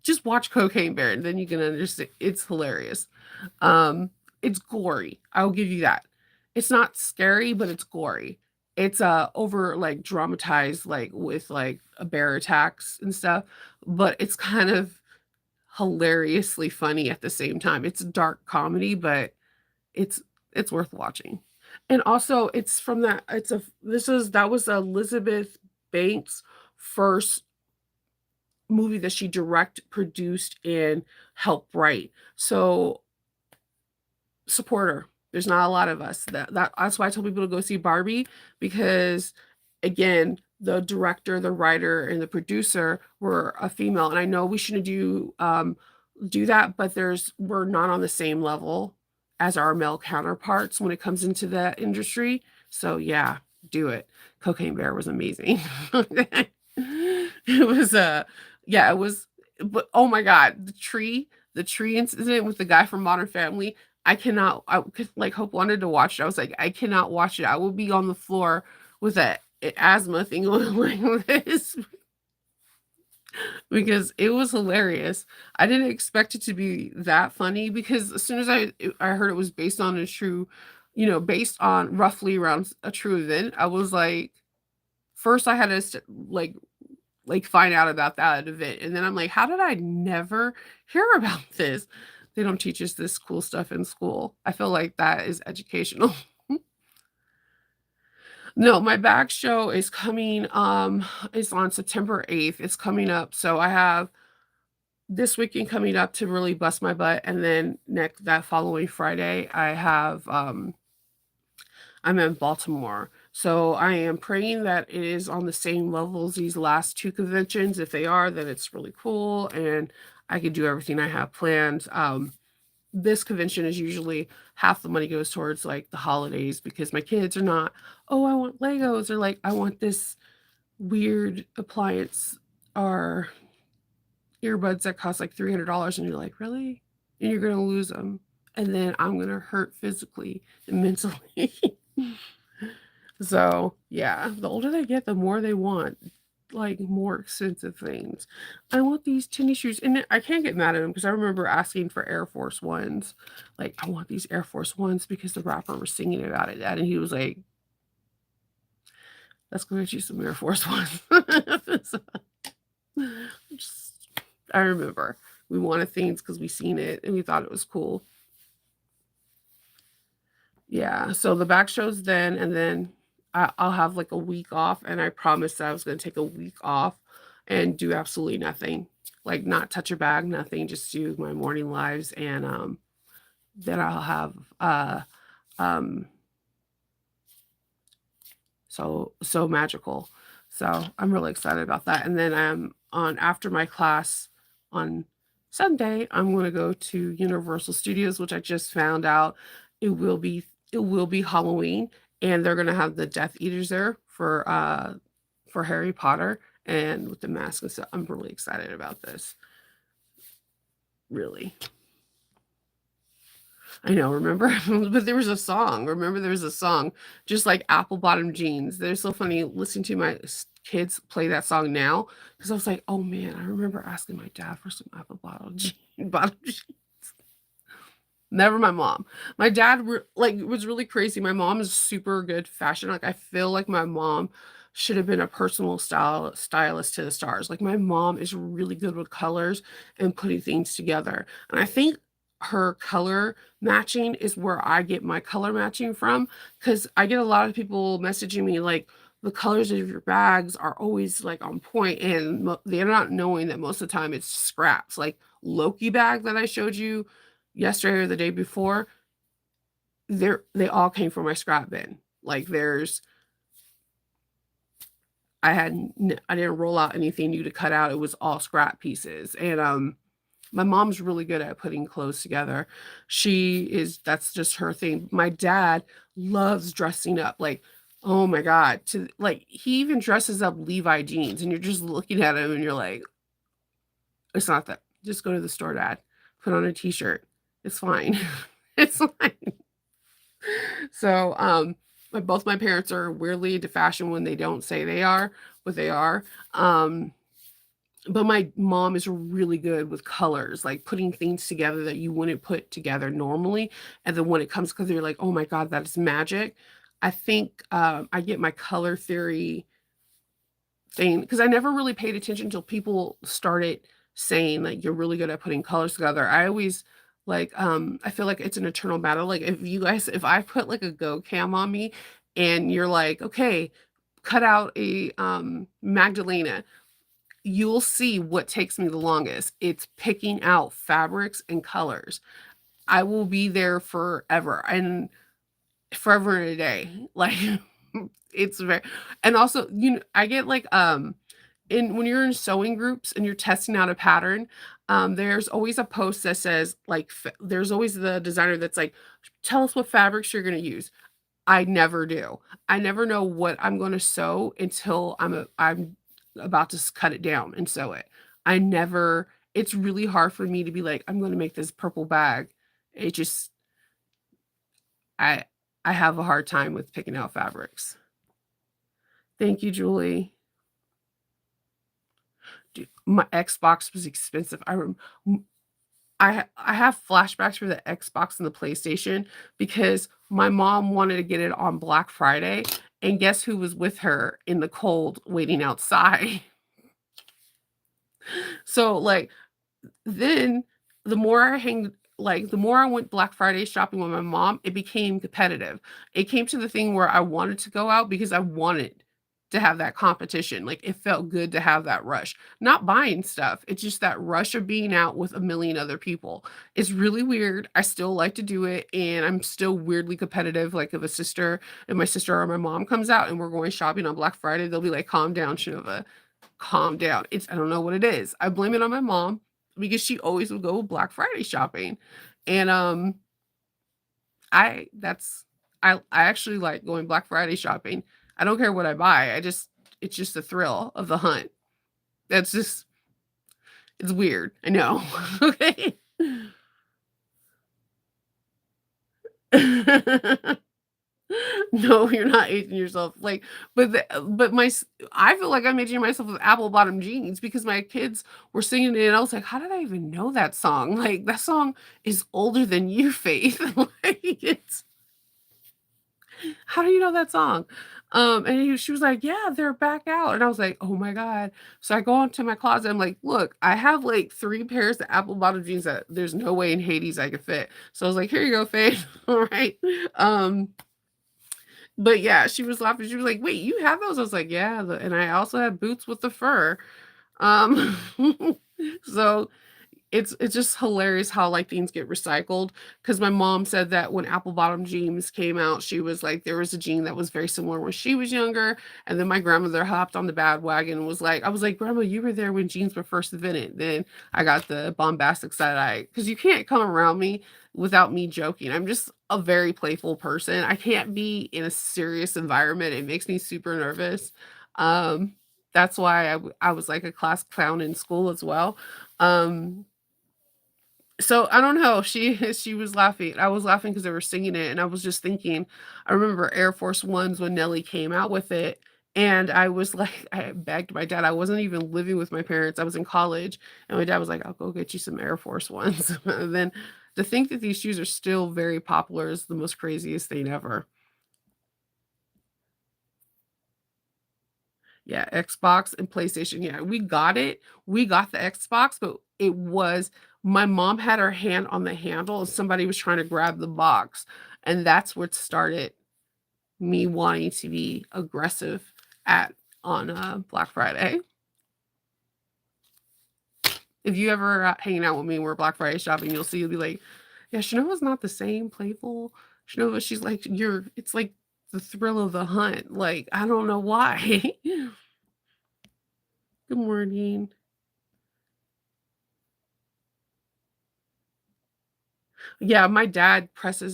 just watch Cocaine Bear and then you can understand. It's hilarious. Um, it's gory. I'll give you that. It's not scary, but it's gory. It's over like dramatized like with like a bear attacks and stuff, but it's kind of hilariously funny at the same time. It's a dark comedy, but it's it's worth watching. And also it's from that it's a this is that was Elizabeth Banks' first movie that she direct, produced, and helped write. So support her. There's not a lot of us. That's why I tell people to go see Barbie because again, the director, the writer, and the producer were a female. And I know we shouldn't do that, but we're not on the same level as our male counterparts when it comes into that industry. So yeah, do it. Cocaine Bear was amazing. It was yeah, it was but oh my god, the tree incident with the guy from Modern Family, I could like Hope wanted to watch it. I was like, I cannot watch it. I will be on the floor with a asthma thing going like this because it was hilarious. I didn't expect it to be that funny because as soon as I heard it was based on a true, based on roughly around a true event, I was like, first I had to find out about that event, and then I'm like, how did I never hear about this? They don't teach us this cool stuff in school. I feel like that is educational. No, my back show is coming, is on September 8th. It's coming up. So I have this weekend coming up to really bust my butt. And then next that following Friday, I'm in Baltimore. So I am praying that it is on the same level as these last two conventions. If they are, then it's really cool and I can do everything I have planned. this convention is usually half the money goes towards, like, the holidays because my kids are not, "Oh, I want Legos," or like, "I want this weird appliance or earbuds that cost like $300," and you're like, "Really?" And you're gonna lose them, and then I'm gonna hurt physically and mentally. So, yeah, the older they get, the more they want, like, more expensive things. "I want these tennis shoes," and then I can't get mad at them because I remember asking for Air Force Ones. Like, "I want these Air Force Ones because the rapper was singing about it, dad," and he was like, "Let's go get you some Air Force Ones." So, just I remember we wanted things because we seen it and we thought it was cool. Yeah, so the back show's then, and then I'll have, like, a week off, and I promised that I was gonna take a week off and do absolutely nothing, like, not touch a bag, nothing, just do my morning lives, and, then I'll have, um so magical. So, I'm really excited about that, and then, on after my class on Sunday, I'm gonna go to Universal Studios, which I just found out it will be it will be Halloween, and they're gonna have the Death Eaters there for Harry Potter and with the mask and stuff. I'm really excited about this, really. I know, remember? But there was a song. Remember there was a song, just like Apple Bottom Jeans. They're so funny listening to my kids play that song now because I was like, oh man, I remember asking my dad for some Apple Bottom Jeans. Never my mom. My dad like was really crazy. My mom is super good fashion. Like I feel like my mom should have been a personal stylist to the stars. Like my mom is really good with colors and putting things together. And I think her color matching is where I get my color matching from cuz I get a lot of people messaging me like the colors of your bags are always like on point and they're not knowing that most of the time it's scraps. Like Loki bag that I showed you yesterday or the day before, they all came from my scrap bin. Like there's I didn't roll out anything new to cut out. It was all scrap pieces. And my mom's really good at putting clothes together. That's just her thing. My dad loves dressing up. Like, oh my God. To like he even dresses up Levi jeans and you're just looking at him and you're like, it's not that. Just go to the store, dad. Put on a t-shirt. It's fine. It's fine. So, both my parents are weirdly into fashion when they don't say they are, but they are. But my mom is really good with colors, like putting things together that you wouldn't put together normally. And then when it comes because you're like, oh my God, that is magic. I think I get my color theory thing because I never really paid attention until people started saying like you're really good at putting colors together. I always like I feel like it's an eternal battle. Like if I put like a go cam on me and you're like, okay, cut out a Magdalena, you'll see what takes me the longest. It's picking out fabrics and colors. I will be there forever and forever and a day. Like it's very and also I get like in when you're in sewing groups and you're testing out a pattern, there's always a post that says like there's always the designer that's like, tell us what fabrics you're going to use. I never do. I never know what I'm going to sew until I'm about to cut it down and sew it. I never. It's really hard for me to be like, I'm going to make this purple bag. It just I I have a hard time with picking out fabrics. Thank you, Julie. Dude, my Xbox was expensive. I have flashbacks for the Xbox and the PlayStation because my mom wanted to get it on Black Friday, and guess who was with her in the cold waiting outside? So, like, then the more I hang like, the more I went Black Friday shopping with my mom, it became competitive. It came to the thing where I wanted to go out because I wanted to have that competition. Like, it felt good to have that rush. Not buying stuff, it's just that rush of being out with a million other people. It's really weird. I still like to do it, and I'm still weirdly competitive. Like, if my sister or my mom comes out and we're going shopping on Black Friday, they'll be like, "Calm down, Shinova. Calm down." I don't know what it is. I blame it on my mom because she always would go Black Friday shopping. And, I that's I actually like going Black Friday shopping. I don't care what I buy, it's just the thrill of the hunt. That's just it's weird, I know, okay? No, you're not aging yourself, like, but I feel like I'm aging myself with apple bottom jeans because my kids were singing it, and I was like, "How did I even know that song?" Like, that song is older than you, Faith. Like, it's how do you know that song? And she was like, "Yeah, they're back out." And I was like, "Oh my god." So I go into my closet, I'm like, "Look, I have like 3 pairs of apple bottom jeans that there's no way in Hades I could fit." So I was like, "Here you go, Faith." All right. Um, but yeah, she was laughing. She was like, "Wait, you have those?" I was like, "Yeah." And I also have boots with the fur. Um, so it's just hilarious how, like, things get recycled. Because my mom said that when apple bottom jeans came out, she was like there was a jean that was very similar when she was younger, and then my grandmother hopped on the bandwagon and was like I was like, "Grandma, you were there when jeans were first invented." Then I got the bombastic side eye because you can't come around me without me joking. I'm just a very playful person. I can't be in a serious environment. It makes me super nervous. Um, that's why I was like a class clown in school as well. Um, so I don't know, she was laughing. I was laughing because they were singing it, and I was just thinking, I remember Air Force Ones when Nelly came out with it, and I was like I begged my dad I wasn't even living with my parents, I was in college, and my dad was like, "I'll go get you some Air Force Ones." And then to think that these shoes are still very popular is the most craziest thing ever. Yeah, Xbox and PlayStation, yeah, we got it. We got the Xbox, but it was my mom had her hand on the handle and somebody was trying to grab the box, and that's what started me wanting to be aggressive at on, Black Friday. If you ever, hanging out with me and we're Black Friday shopping, you'll be like, "Yeah, Shanova's not the same playful Shanova." She's like, "You're it's like the thrill of the hunt." Like, I don't know why. Good morning. Yeah, my dad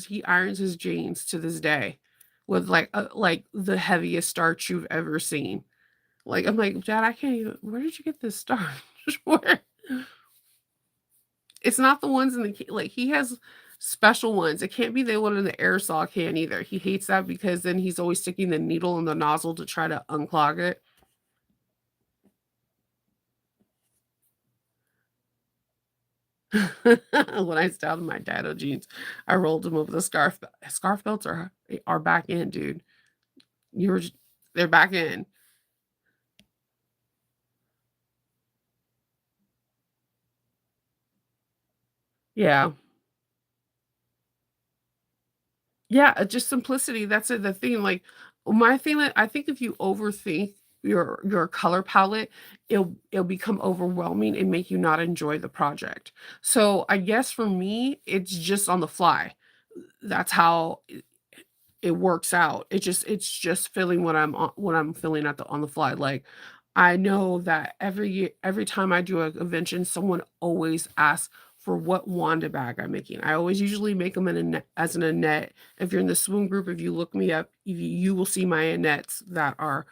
he irons his jeans to this day with like the heaviest starch you've ever seen. Like, I'm like, "Dad, I can't even where did you get this starch?" Where it's not the ones in the like, he has special ones. It can't be the one in the aerosol can either. He hates that because then he's always sticking the needle in the nozzle to try to unclog it. When I styled my dado jeans, I rolled them over the scarf belts are back in, dude. You were j they're back in. Yeah. Yeah, just simplicity, that's it, the thing, like, my thing that I think if you overthink your color palette, it'll become overwhelming and make you not enjoy the project. So, I guess for me, it's just on the fly. That's how it works out. It's just feeling what I'm feeling at the on the fly, like, I know that every time I do a convention, someone always asks for what Wanda bag I'm making. I always usually make them in a net as an Annette. If you're in the swoon group, if you look me up, you will see my Annettes that are,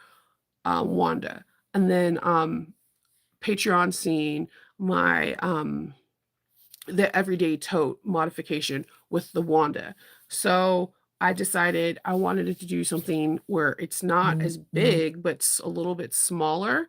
Wanda. And then, Patreon scene, my, the everyday tote modification with the Wanda. So I decided I wanted it to do something where it's not as big, but a little bit smaller.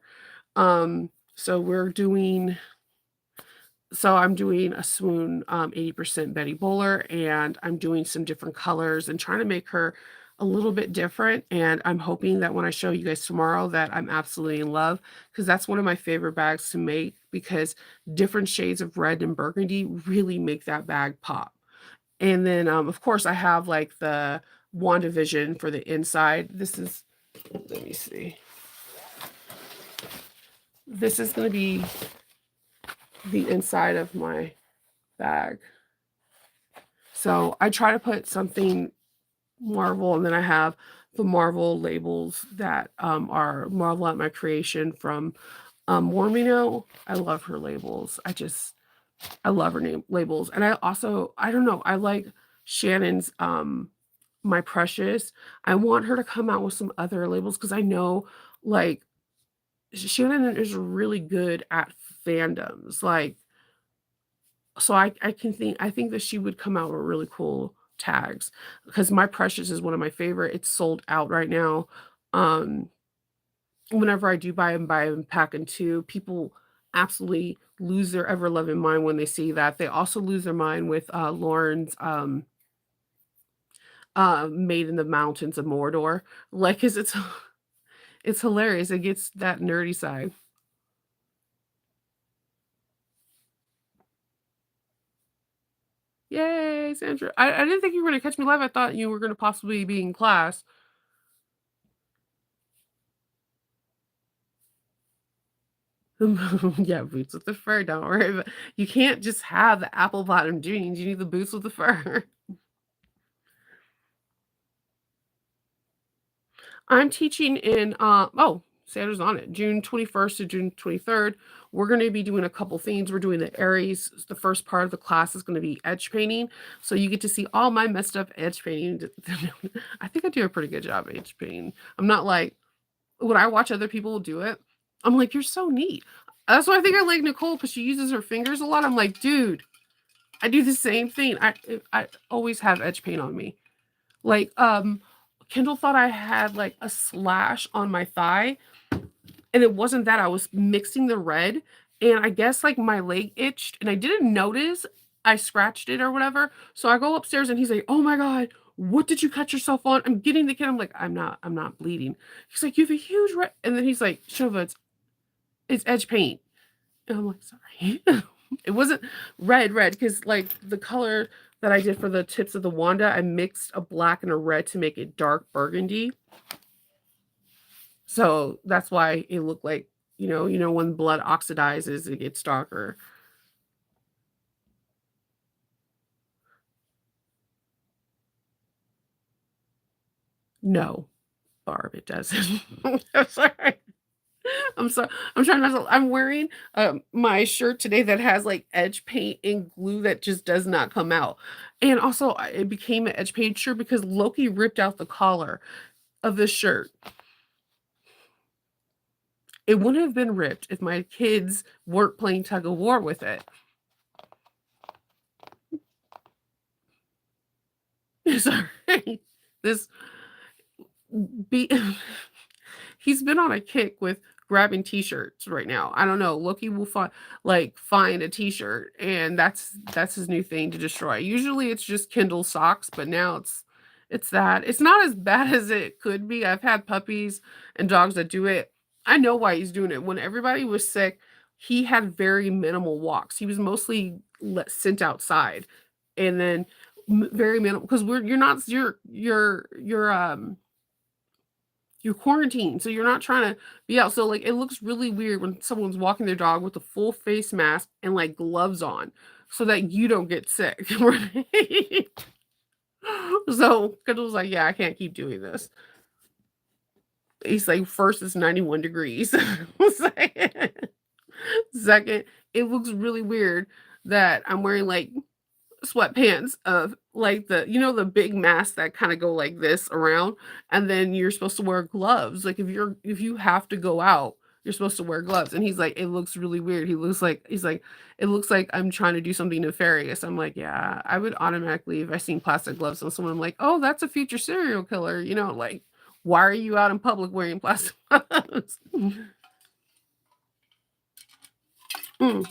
So I'm doing a swoon 80% Betty Bowler, and I'm doing some different colors and trying to make her a little bit different. And I'm hoping that when I show you guys tomorrow that I'm absolutely in love because that's one of my favorite bags to make because different shades of red and burgundy really make that bag pop. And then of course I have like the WandaVision for the inside. Let me see. This is going to be the inside of my bag. So I try to put something Marvel, and then I have the Marvel labels that are Marvel at my creation from Warmino. I love her labels. I just I love her name labels, and I don't know, I like Shannon's, My Precious. I want her to come out with some other labels because I know, like, Shannon is really good at fandoms, like, so I think that she would come out with really cool tags because My Precious is one of my favorite. It's sold out right now. Um, Whenever I do buy 'em pack in 2, people absolutely lose their ever loving mind when they see that. They also lose their mind with, Lauren's, Made in the Mountains of Mordor. Like, 'cause it's hilarious. It gets that nerdy side. Yay, Sandra. I didn't think you were gonna catch me live. I thought you were gonna possibly be in class. Yeah, boots with the fur, don't worry about you can't just have the apple bottom jeans, you need the boots with the fur. I'm teaching in, Sandra's on it, June 21st to June 23rd. We're gonna be doing a couple things. We're doing the Aries. The first part of the class is gonna be edge painting, so you get to see all my messed up edge painting. I think I do a pretty good job edge painting. I'm not like when I watch other people do it, I'm like, "You're so neat." That's why I think I like Nicole because she uses her fingers a lot. I'm like, "Dude, I do the same thing." I always have edge paint on me. Like, Kendall thought I had, like, a slash on my thigh, and it wasn't that, I was mixing the red, and I guess, like, my leg itched, and I didn't notice I scratched it or whatever, so I go upstairs, and he's like, "Oh my god, what did you cut yourself on?" I'm getting the kid, I'm like, I'm not bleeding." He's like, "You have a huge red," and then he's like, "Shova, it's edge paint." And I'm like, "Sorry." It wasn't red because like, the color that I did for the tips of the wanda, I mixed a black and a red to make it dark burgundy. So, that's why it looked like when blood oxidizes, it gets darker. No, Barb, it doesn't. I'm sorry. I'm trying not to I'm wearing, my shirt today that has, like, edge paint and glue that just does not come out. And also, it became an edge paint shirt because Loki ripped out the collar of this shirt. It wouldn't have been ripped if my kids weren't playing tug of war with it. Sorry. This be he's been on a kick with grabbing t-shirts right now. I don't know. Loki will find a t-shirt and that's his new thing to destroy. Usually it's just Kindle socks, but now it's that. It's not as bad as it could be. I've had puppies and dogs that do it. I know why he's doing it. When everybody was sick, he had very minimal walks. He was mostly sent outside and then very minimal because you're not you're quarantined, so you're not trying to be out. So, like, it looks really weird when someone's walking their dog with a full face mask and, like, gloves on so that you don't get sick, right? So, Kendall's like, "Yeah, I can't keep doing this." He's like, "First, it's 91 degrees." Second, second, it looks really weird that I'm wearing, like, sweatpants of like the big masks that kind of go like this around and then you're supposed to wear gloves like if you have to go out you're supposed to wear gloves and he's like it looks really weird he's like it looks like I'm trying to do something nefarious. I'm like yeah I would automatically if I seen plastic gloves on someone I'm like oh that's a future serial killer like why are you out in public wearing plastic gloves. Mm.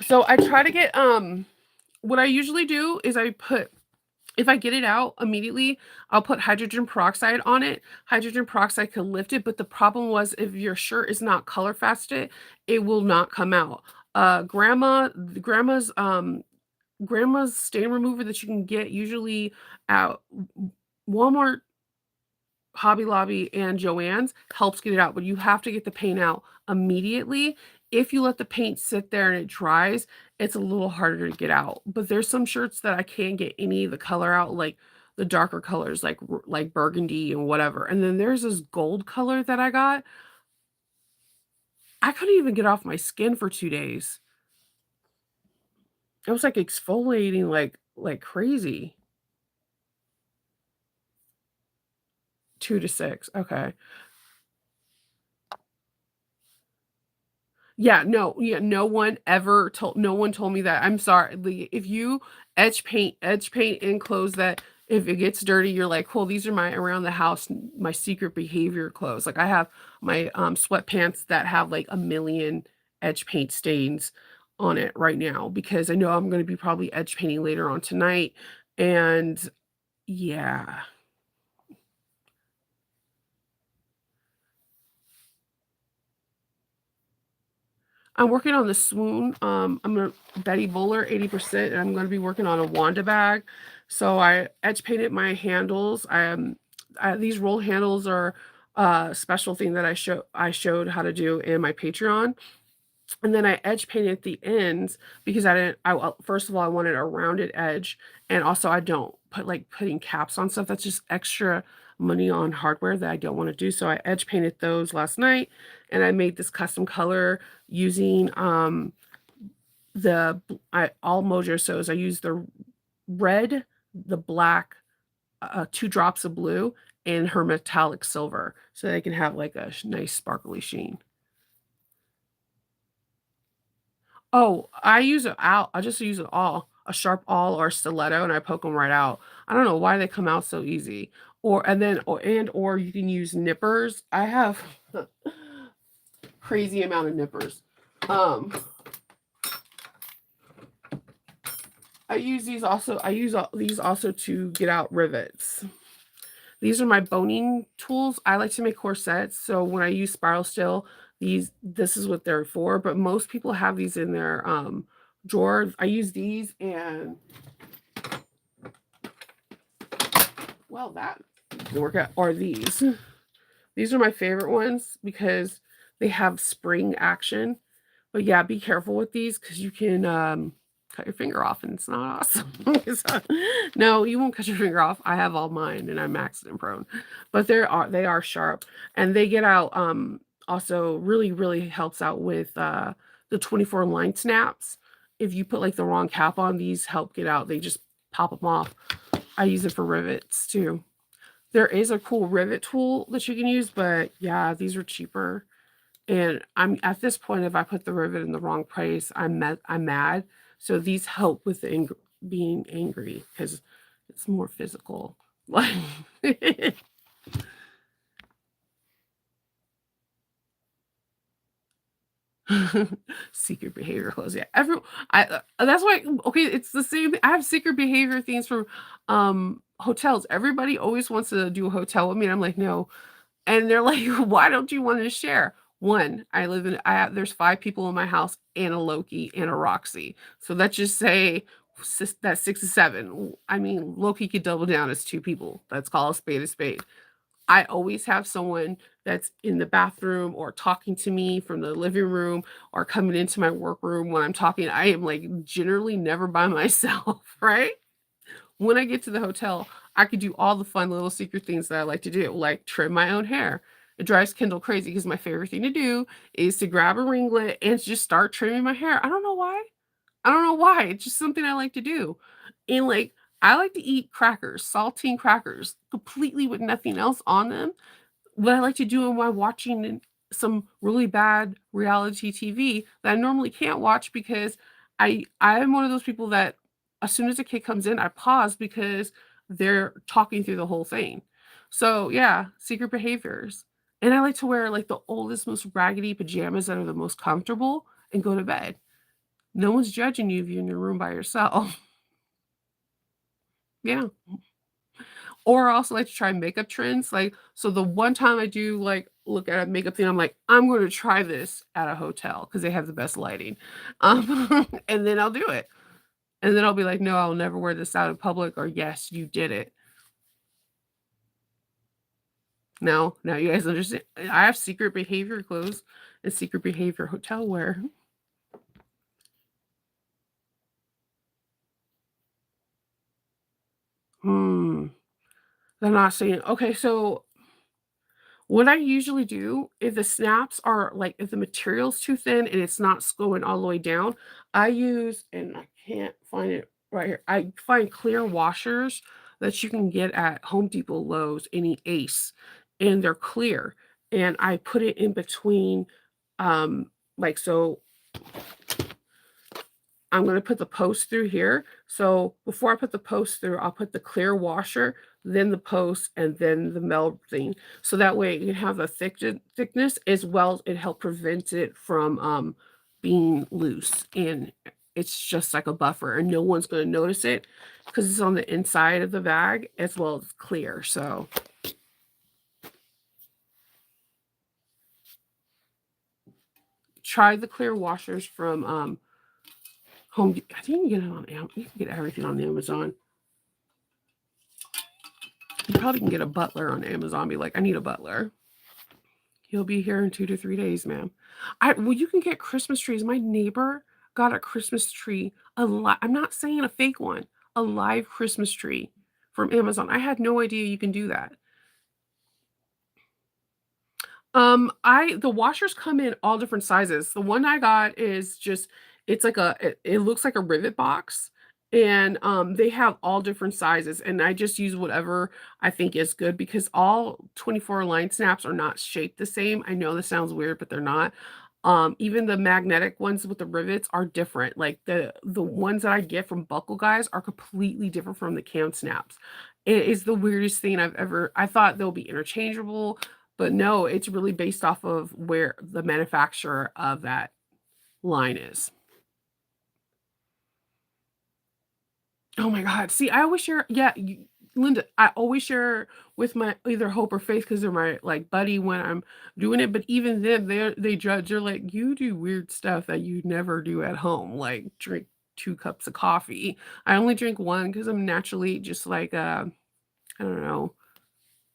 So I try to get what I usually do is I put if I get it out immediately, I'll put hydrogen peroxide on it. Hydrogen peroxide can lift it, but the problem was if your shirt is not color fasted, it will not come out. Grandma's stain remover that you can get usually at Walmart, Hobby Lobby, and Joann's helps get it out, but you have to get the paint out immediately. If you let the paint sit there and it dries, it's a little harder to get out. But there's some shirts that I can't get any of the color out, like the darker colors, like burgundy and whatever. And then there's this gold color that I got. I couldn't even get off my skin for 2 days. It was, like, exfoliating like crazy. 2 to 6, okay. Yeah, no one told me that. I'm sorry, if you edge paint in clothes that if it gets dirty, you're like, "Cool, these are my around the house, my secret behavior clothes." Like, I have my, sweatpants that have, like, a million edge paint stains on it right now because I know I'm gonna be probably edge painting later on tonight, and yeah. I'm working on the Swoon, I'm gonna Betty Boller 80%, and I'm gonna be working on a Wanda bag. So I edge painted my handles. These roll handles are a special thing that I showed how to do in my Patreon. And then I edge painted the ends because I didn't I well, first of all, I wanted a rounded edge, and also I don't put like putting caps on stuff, that's just extra money on hardware that I don't wanna do, so I edge painted those last night, and I made this custom color using, the bl I all Mojo Sews. I used the red, the black, 2 drops of blue, and her metallic silver, so they can have like a nice sparkly sheen. Oh, I just use an awl, a sharp awl or a stiletto, and I poke them right out. I don't know why they come out so easy. Or you can use nippers. I have crazy amount of nippers. Um, I use these also to get out rivets. These are my boning tools. I like to make corsets, so when I use spiral steel, this is what they're for, but most people have these in their, drawer. I use these and well, that didn't work out or these. These are my favorite ones because they have spring action. But yeah, be careful with these because you can, cut your finger off, and it's not awesome. So no, you won't cut your finger off. I have all mine, and I'm accident prone. But they are sharp, and they get out, also really, really helps out with, the 24 line snaps. If you put, like, the wrong cap on, these help get out. They just pop them off. I use it for rivets too. There is a cool rivet tool that you can use, but yeah, these are cheaper. And I'm at this point, if I put the rivet in the wrong place, I'm mad. So these help with being angry because it's more physical. Like secret behavior clothes. Yeah, that's why. Okay, it's the same. I have secret behavior things for hotels. Everybody always wants to do a hotel with me, and I'm like, no, and they're like, "Why don't you want to share?" One, there's 5 people in my house and a Loki and a Roxy. So let's just say that's 6 to 7. I mean, Loki could double down as 2 people. Let's call a spade a spade. I always have someone that's in the bathroom or talking to me from the living room or coming into my workroom when I'm talking. I am like generally never by myself, right? When I get to the hotel, I could do all the fun little secret things that I like to do, like trim my own hair. It drives Kendall crazy because my favorite thing to do is to grab a ringlet and just start trimming my hair. I don't know why. I don't know why. It's just something I like to do. And like, I like to eat crackers, saltine crackers, completely with nothing else on them what I like to do while watching some really bad reality TV that I normally can't watch because I'm one of those people that as soon as a kid comes in, I pause because they're talking through the whole thing. So yeah, secret behaviors. And I like to wear like the oldest, most raggedy pajamas that are the most comfortable and go to bed. No one's judging you if you're in your room by yourself. Yeah. Or I also like to try makeup trends, like, so the one time I do, like, look at a makeup thing, I'm like, "I'm gonna try this at a hotel because they have the best lighting." And then I'll do it. And then I'll be like, "No, I'll never wear this out in public," or, "Yes, you did it." Now you guys understand I have secret behavior clothes and secret behavior hotel wear. Hmm. I'm not saying okay, so What I usually do, if the snaps are like if the material's too thin and it's not going all the way down, I use and I can't find it right here. I find clear washers that you can get at Home Depot, Lowe's, any Ace, and they're clear. And I put it in between, like so I'm gonna put the post through here. So before I put the post through, I'll put the clear washer, then the post, and then the meld thing. So that way you have the thickness as well as it help prevent it from being loose. And it's just like a buffer, and no one's gonna notice it because it's on the inside of the bag as well as clear. So try the clear washers from I think you can get it on Amazon. You can get everything on Amazon. You probably can get a butler on Amazon, be like, "I need a butler." He'll be here in 2 to 3 days, ma'am. Well, you can get Christmas trees. My neighbor got a Christmas tree, I'm not saying a fake one, a live Christmas tree from Amazon. I had no idea you can do that. I the washers come in all different sizes. The one I got is just it's like it looks like a rivet box, and, they have all different sizes, and I just use whatever I think is good because all 24 line snaps are not shaped the same. I know this sounds weird, but they're not. Even the magnetic ones with the rivets are different. Like, the ones that I get from Buckle Guys are completely different from the cam snaps. It is the weirdest thing I thought they'll be interchangeable, but no, it's really based off of where the manufacturer of that line is. Oh my god. See, I always share yeah, Linda, I always share with my either Hope or Faith because 'cause they're my, like, buddy when I'm doing it, but even then, they judge, they're like, "You do weird stuff that you never do at home, like drink 2 cups of coffee." I only drink 1 because 'cause I'm naturally just like, I don't know,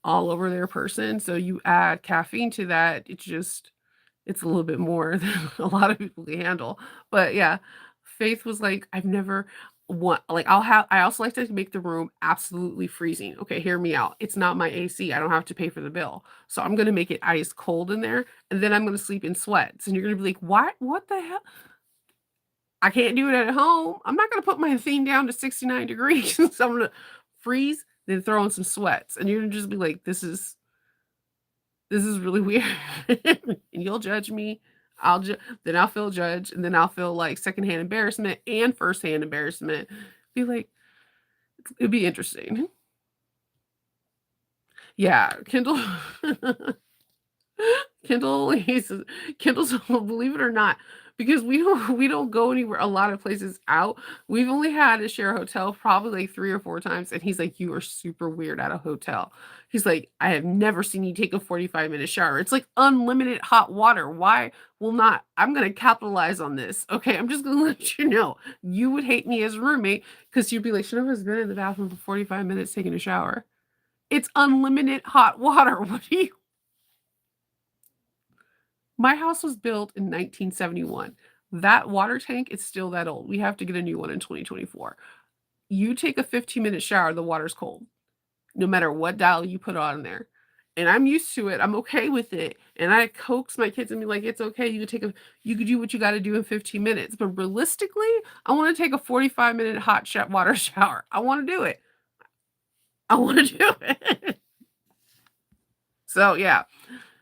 all over their person, so you add caffeine to that, it's a little bit more than a lot of people can handle. But yeah, Faith was like, I've never I also like to make the room absolutely freezing. Okay, hear me out. It's not my AC. I don't have to pay for the bill. So I'm gonna make it ice cold in there and then I'm gonna sleep in sweats. And you're gonna be like, what the hell? I can't do it at home. I'm not gonna put my thing down to 69 degrees. So I'm gonna freeze, then throw in some sweats. And you're gonna just be like, this is really weird, and you'll judge me. Then I'll feel judged, and then I'll feel like secondhand embarrassment and firsthand embarrassment. Be like, it'd be interesting. Yeah, Kindle Kindle, he's Kindle's believe it or not, because we don't go anywhere a lot of places out. We've only had to share a hotel probably like 3 or 4 times, and he's like, "You are super weird at a hotel." He's like, "I have never seen you take a 45-minute shower." It's like unlimited hot water. Why will not I'm gonna capitalize on this, okay? I'm just gonna let you know. You would hate me as a roommate because 'cause you'd be like, "Shanova's been in the bathroom for 45 minutes taking a shower." It's unlimited hot water. What do you My house was built in 1971. That water tank is still that old. We have to get a new one in 2024. You take a 15-minute shower, the water's cold, no matter what dial you put on there. And I'm used to it. I'm okay with it. And I coax my kids and be like, it's okay. You could do what you got to do in 15 minutes. But realistically, I want to take a 45-minute hot water shower. I want to do it. I want to do it. So yeah,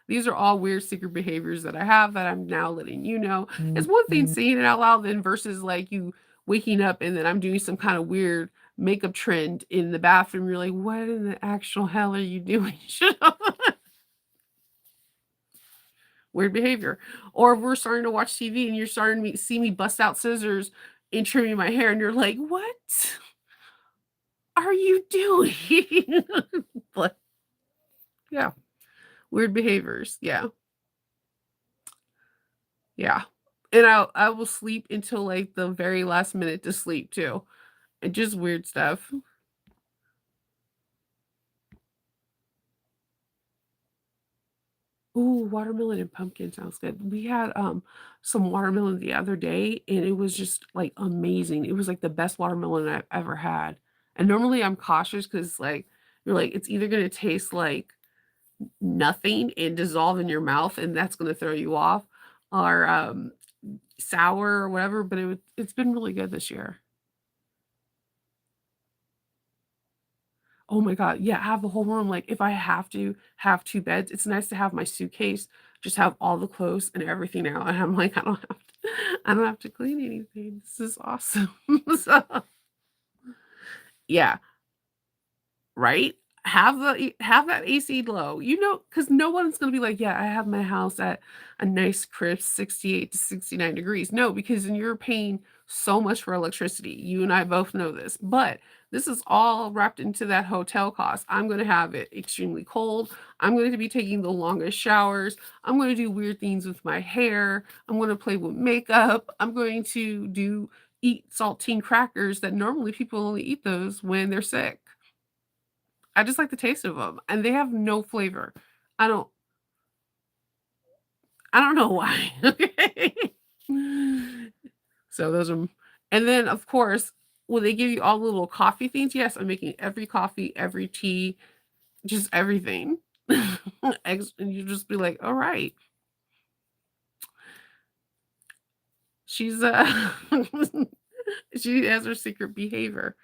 these are all weird secret behaviors that I have that I'm now letting you know. It's one thing saying it out loud then versus like you waking up and then I'm doing some kind of weird makeup trend in the bathroom. You're like, what in the actual hell are you doing? Weird behavior. Or we're starting to watch TV and you're starting to see me bust out scissors and trimming my hair, and you're like, what are you doing? But yeah, weird behaviors. Yeah. Yeah. And I will sleep until, like, the very last minute to sleep too, and just weird stuff. Ooh, watermelon and pumpkin sounds good. We had, some watermelon the other day, and it was just, like, amazing. It was, like, the best watermelon I've ever had. And normally I'm cautious because like, you're like, it's either gonna taste like nothing and dissolve in your mouth, and that's gonna throw you off, or, sour or whatever, but it's been really good this year. Oh my god, yeah, have the whole room, like, if I have to have 2 beds, it's nice to have my suitcase, just have all the clothes and everything out, and I'm like, I don't have to clean anything, this is awesome. So yeah. Right? Have that AC low, because no one's gonna be like, "Yeah, I have my house at a nice crisp 68 to 69 degrees." No, because then you're paying so much for electricity. You and I both know this, but this is all wrapped into that hotel cost. I'm gonna have it extremely cold. I'm going to be taking the longest showers. I'm gonna do weird things with my hair. I'm gonna play with makeup. I'm going to do eat saltine crackers that normally people only eat those when they're sick. I just like the taste of them, and they have no flavor. I don't I don't know why, okay? So those are and then, of course, will they give you all the little coffee things? Yes, I'm making every coffee, every tea, just everything. Eggs and you just be like, "Alright." She's, she has her secret behavior.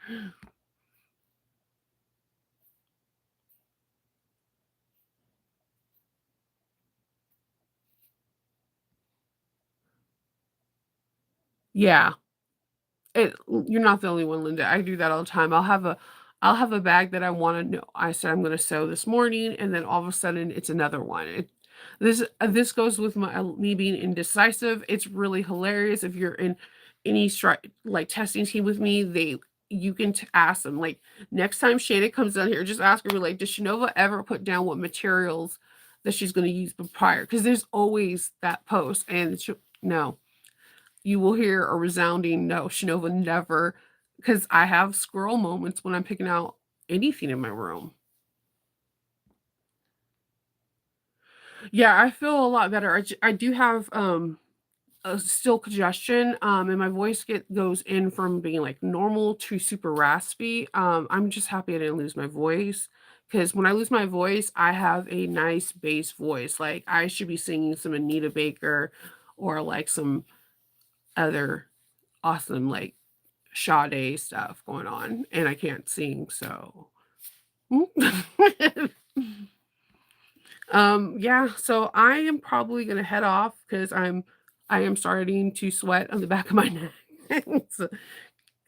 Yeah. You're not the only one, Linda. I do that all the time. I'll have a bag that I wanna know I said I'm gonna sew this morning, and then all of a sudden it's another one. This goes with me being indecisive. It's really hilarious if you're in any like testing team with me, you can ask them like next time Shayna comes down here, just ask her like, does Shanova ever put down what materials that she's going to use prior? Because there's always that post, and no, you will hear a resounding no. Shinova never, because I have squirrel moments when I'm picking out anything in my room. Yeah, I feel a lot better. I do have still congestion, and my voice goes in from being like normal to super raspy. I'm just happy I didn't lose my voice because when I lose my voice, I have a nice bass voice. Like I should be singing some Anita Baker or like some other awesome like Sade stuff going on, and I can't sing, so yeah, so I am probably gonna head off because I am starting to sweat on the back of my neck. So,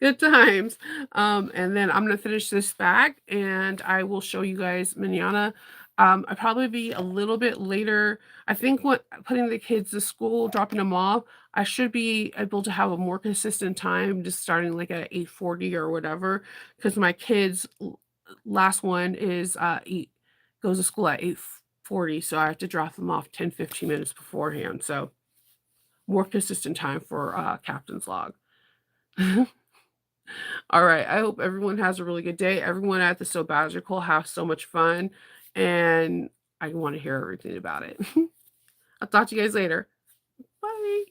good times. And then I'm gonna finish this bag and I will show you guys manana. I'll probably be a little bit later. I think what putting the kids to school, dropping them off, I should be able to have a more consistent time, just starting like at 8:40 or whatever. Because my kids last one is 8 goes to school at 8:40, so I have to drop them off 10, 15 minutes beforehand. So more consistent time for captain's log. All right. I hope everyone has a really good day. Everyone at the Sabbatical have so much fun, and I want to hear everything about it. I'll talk to you guys later. Bye.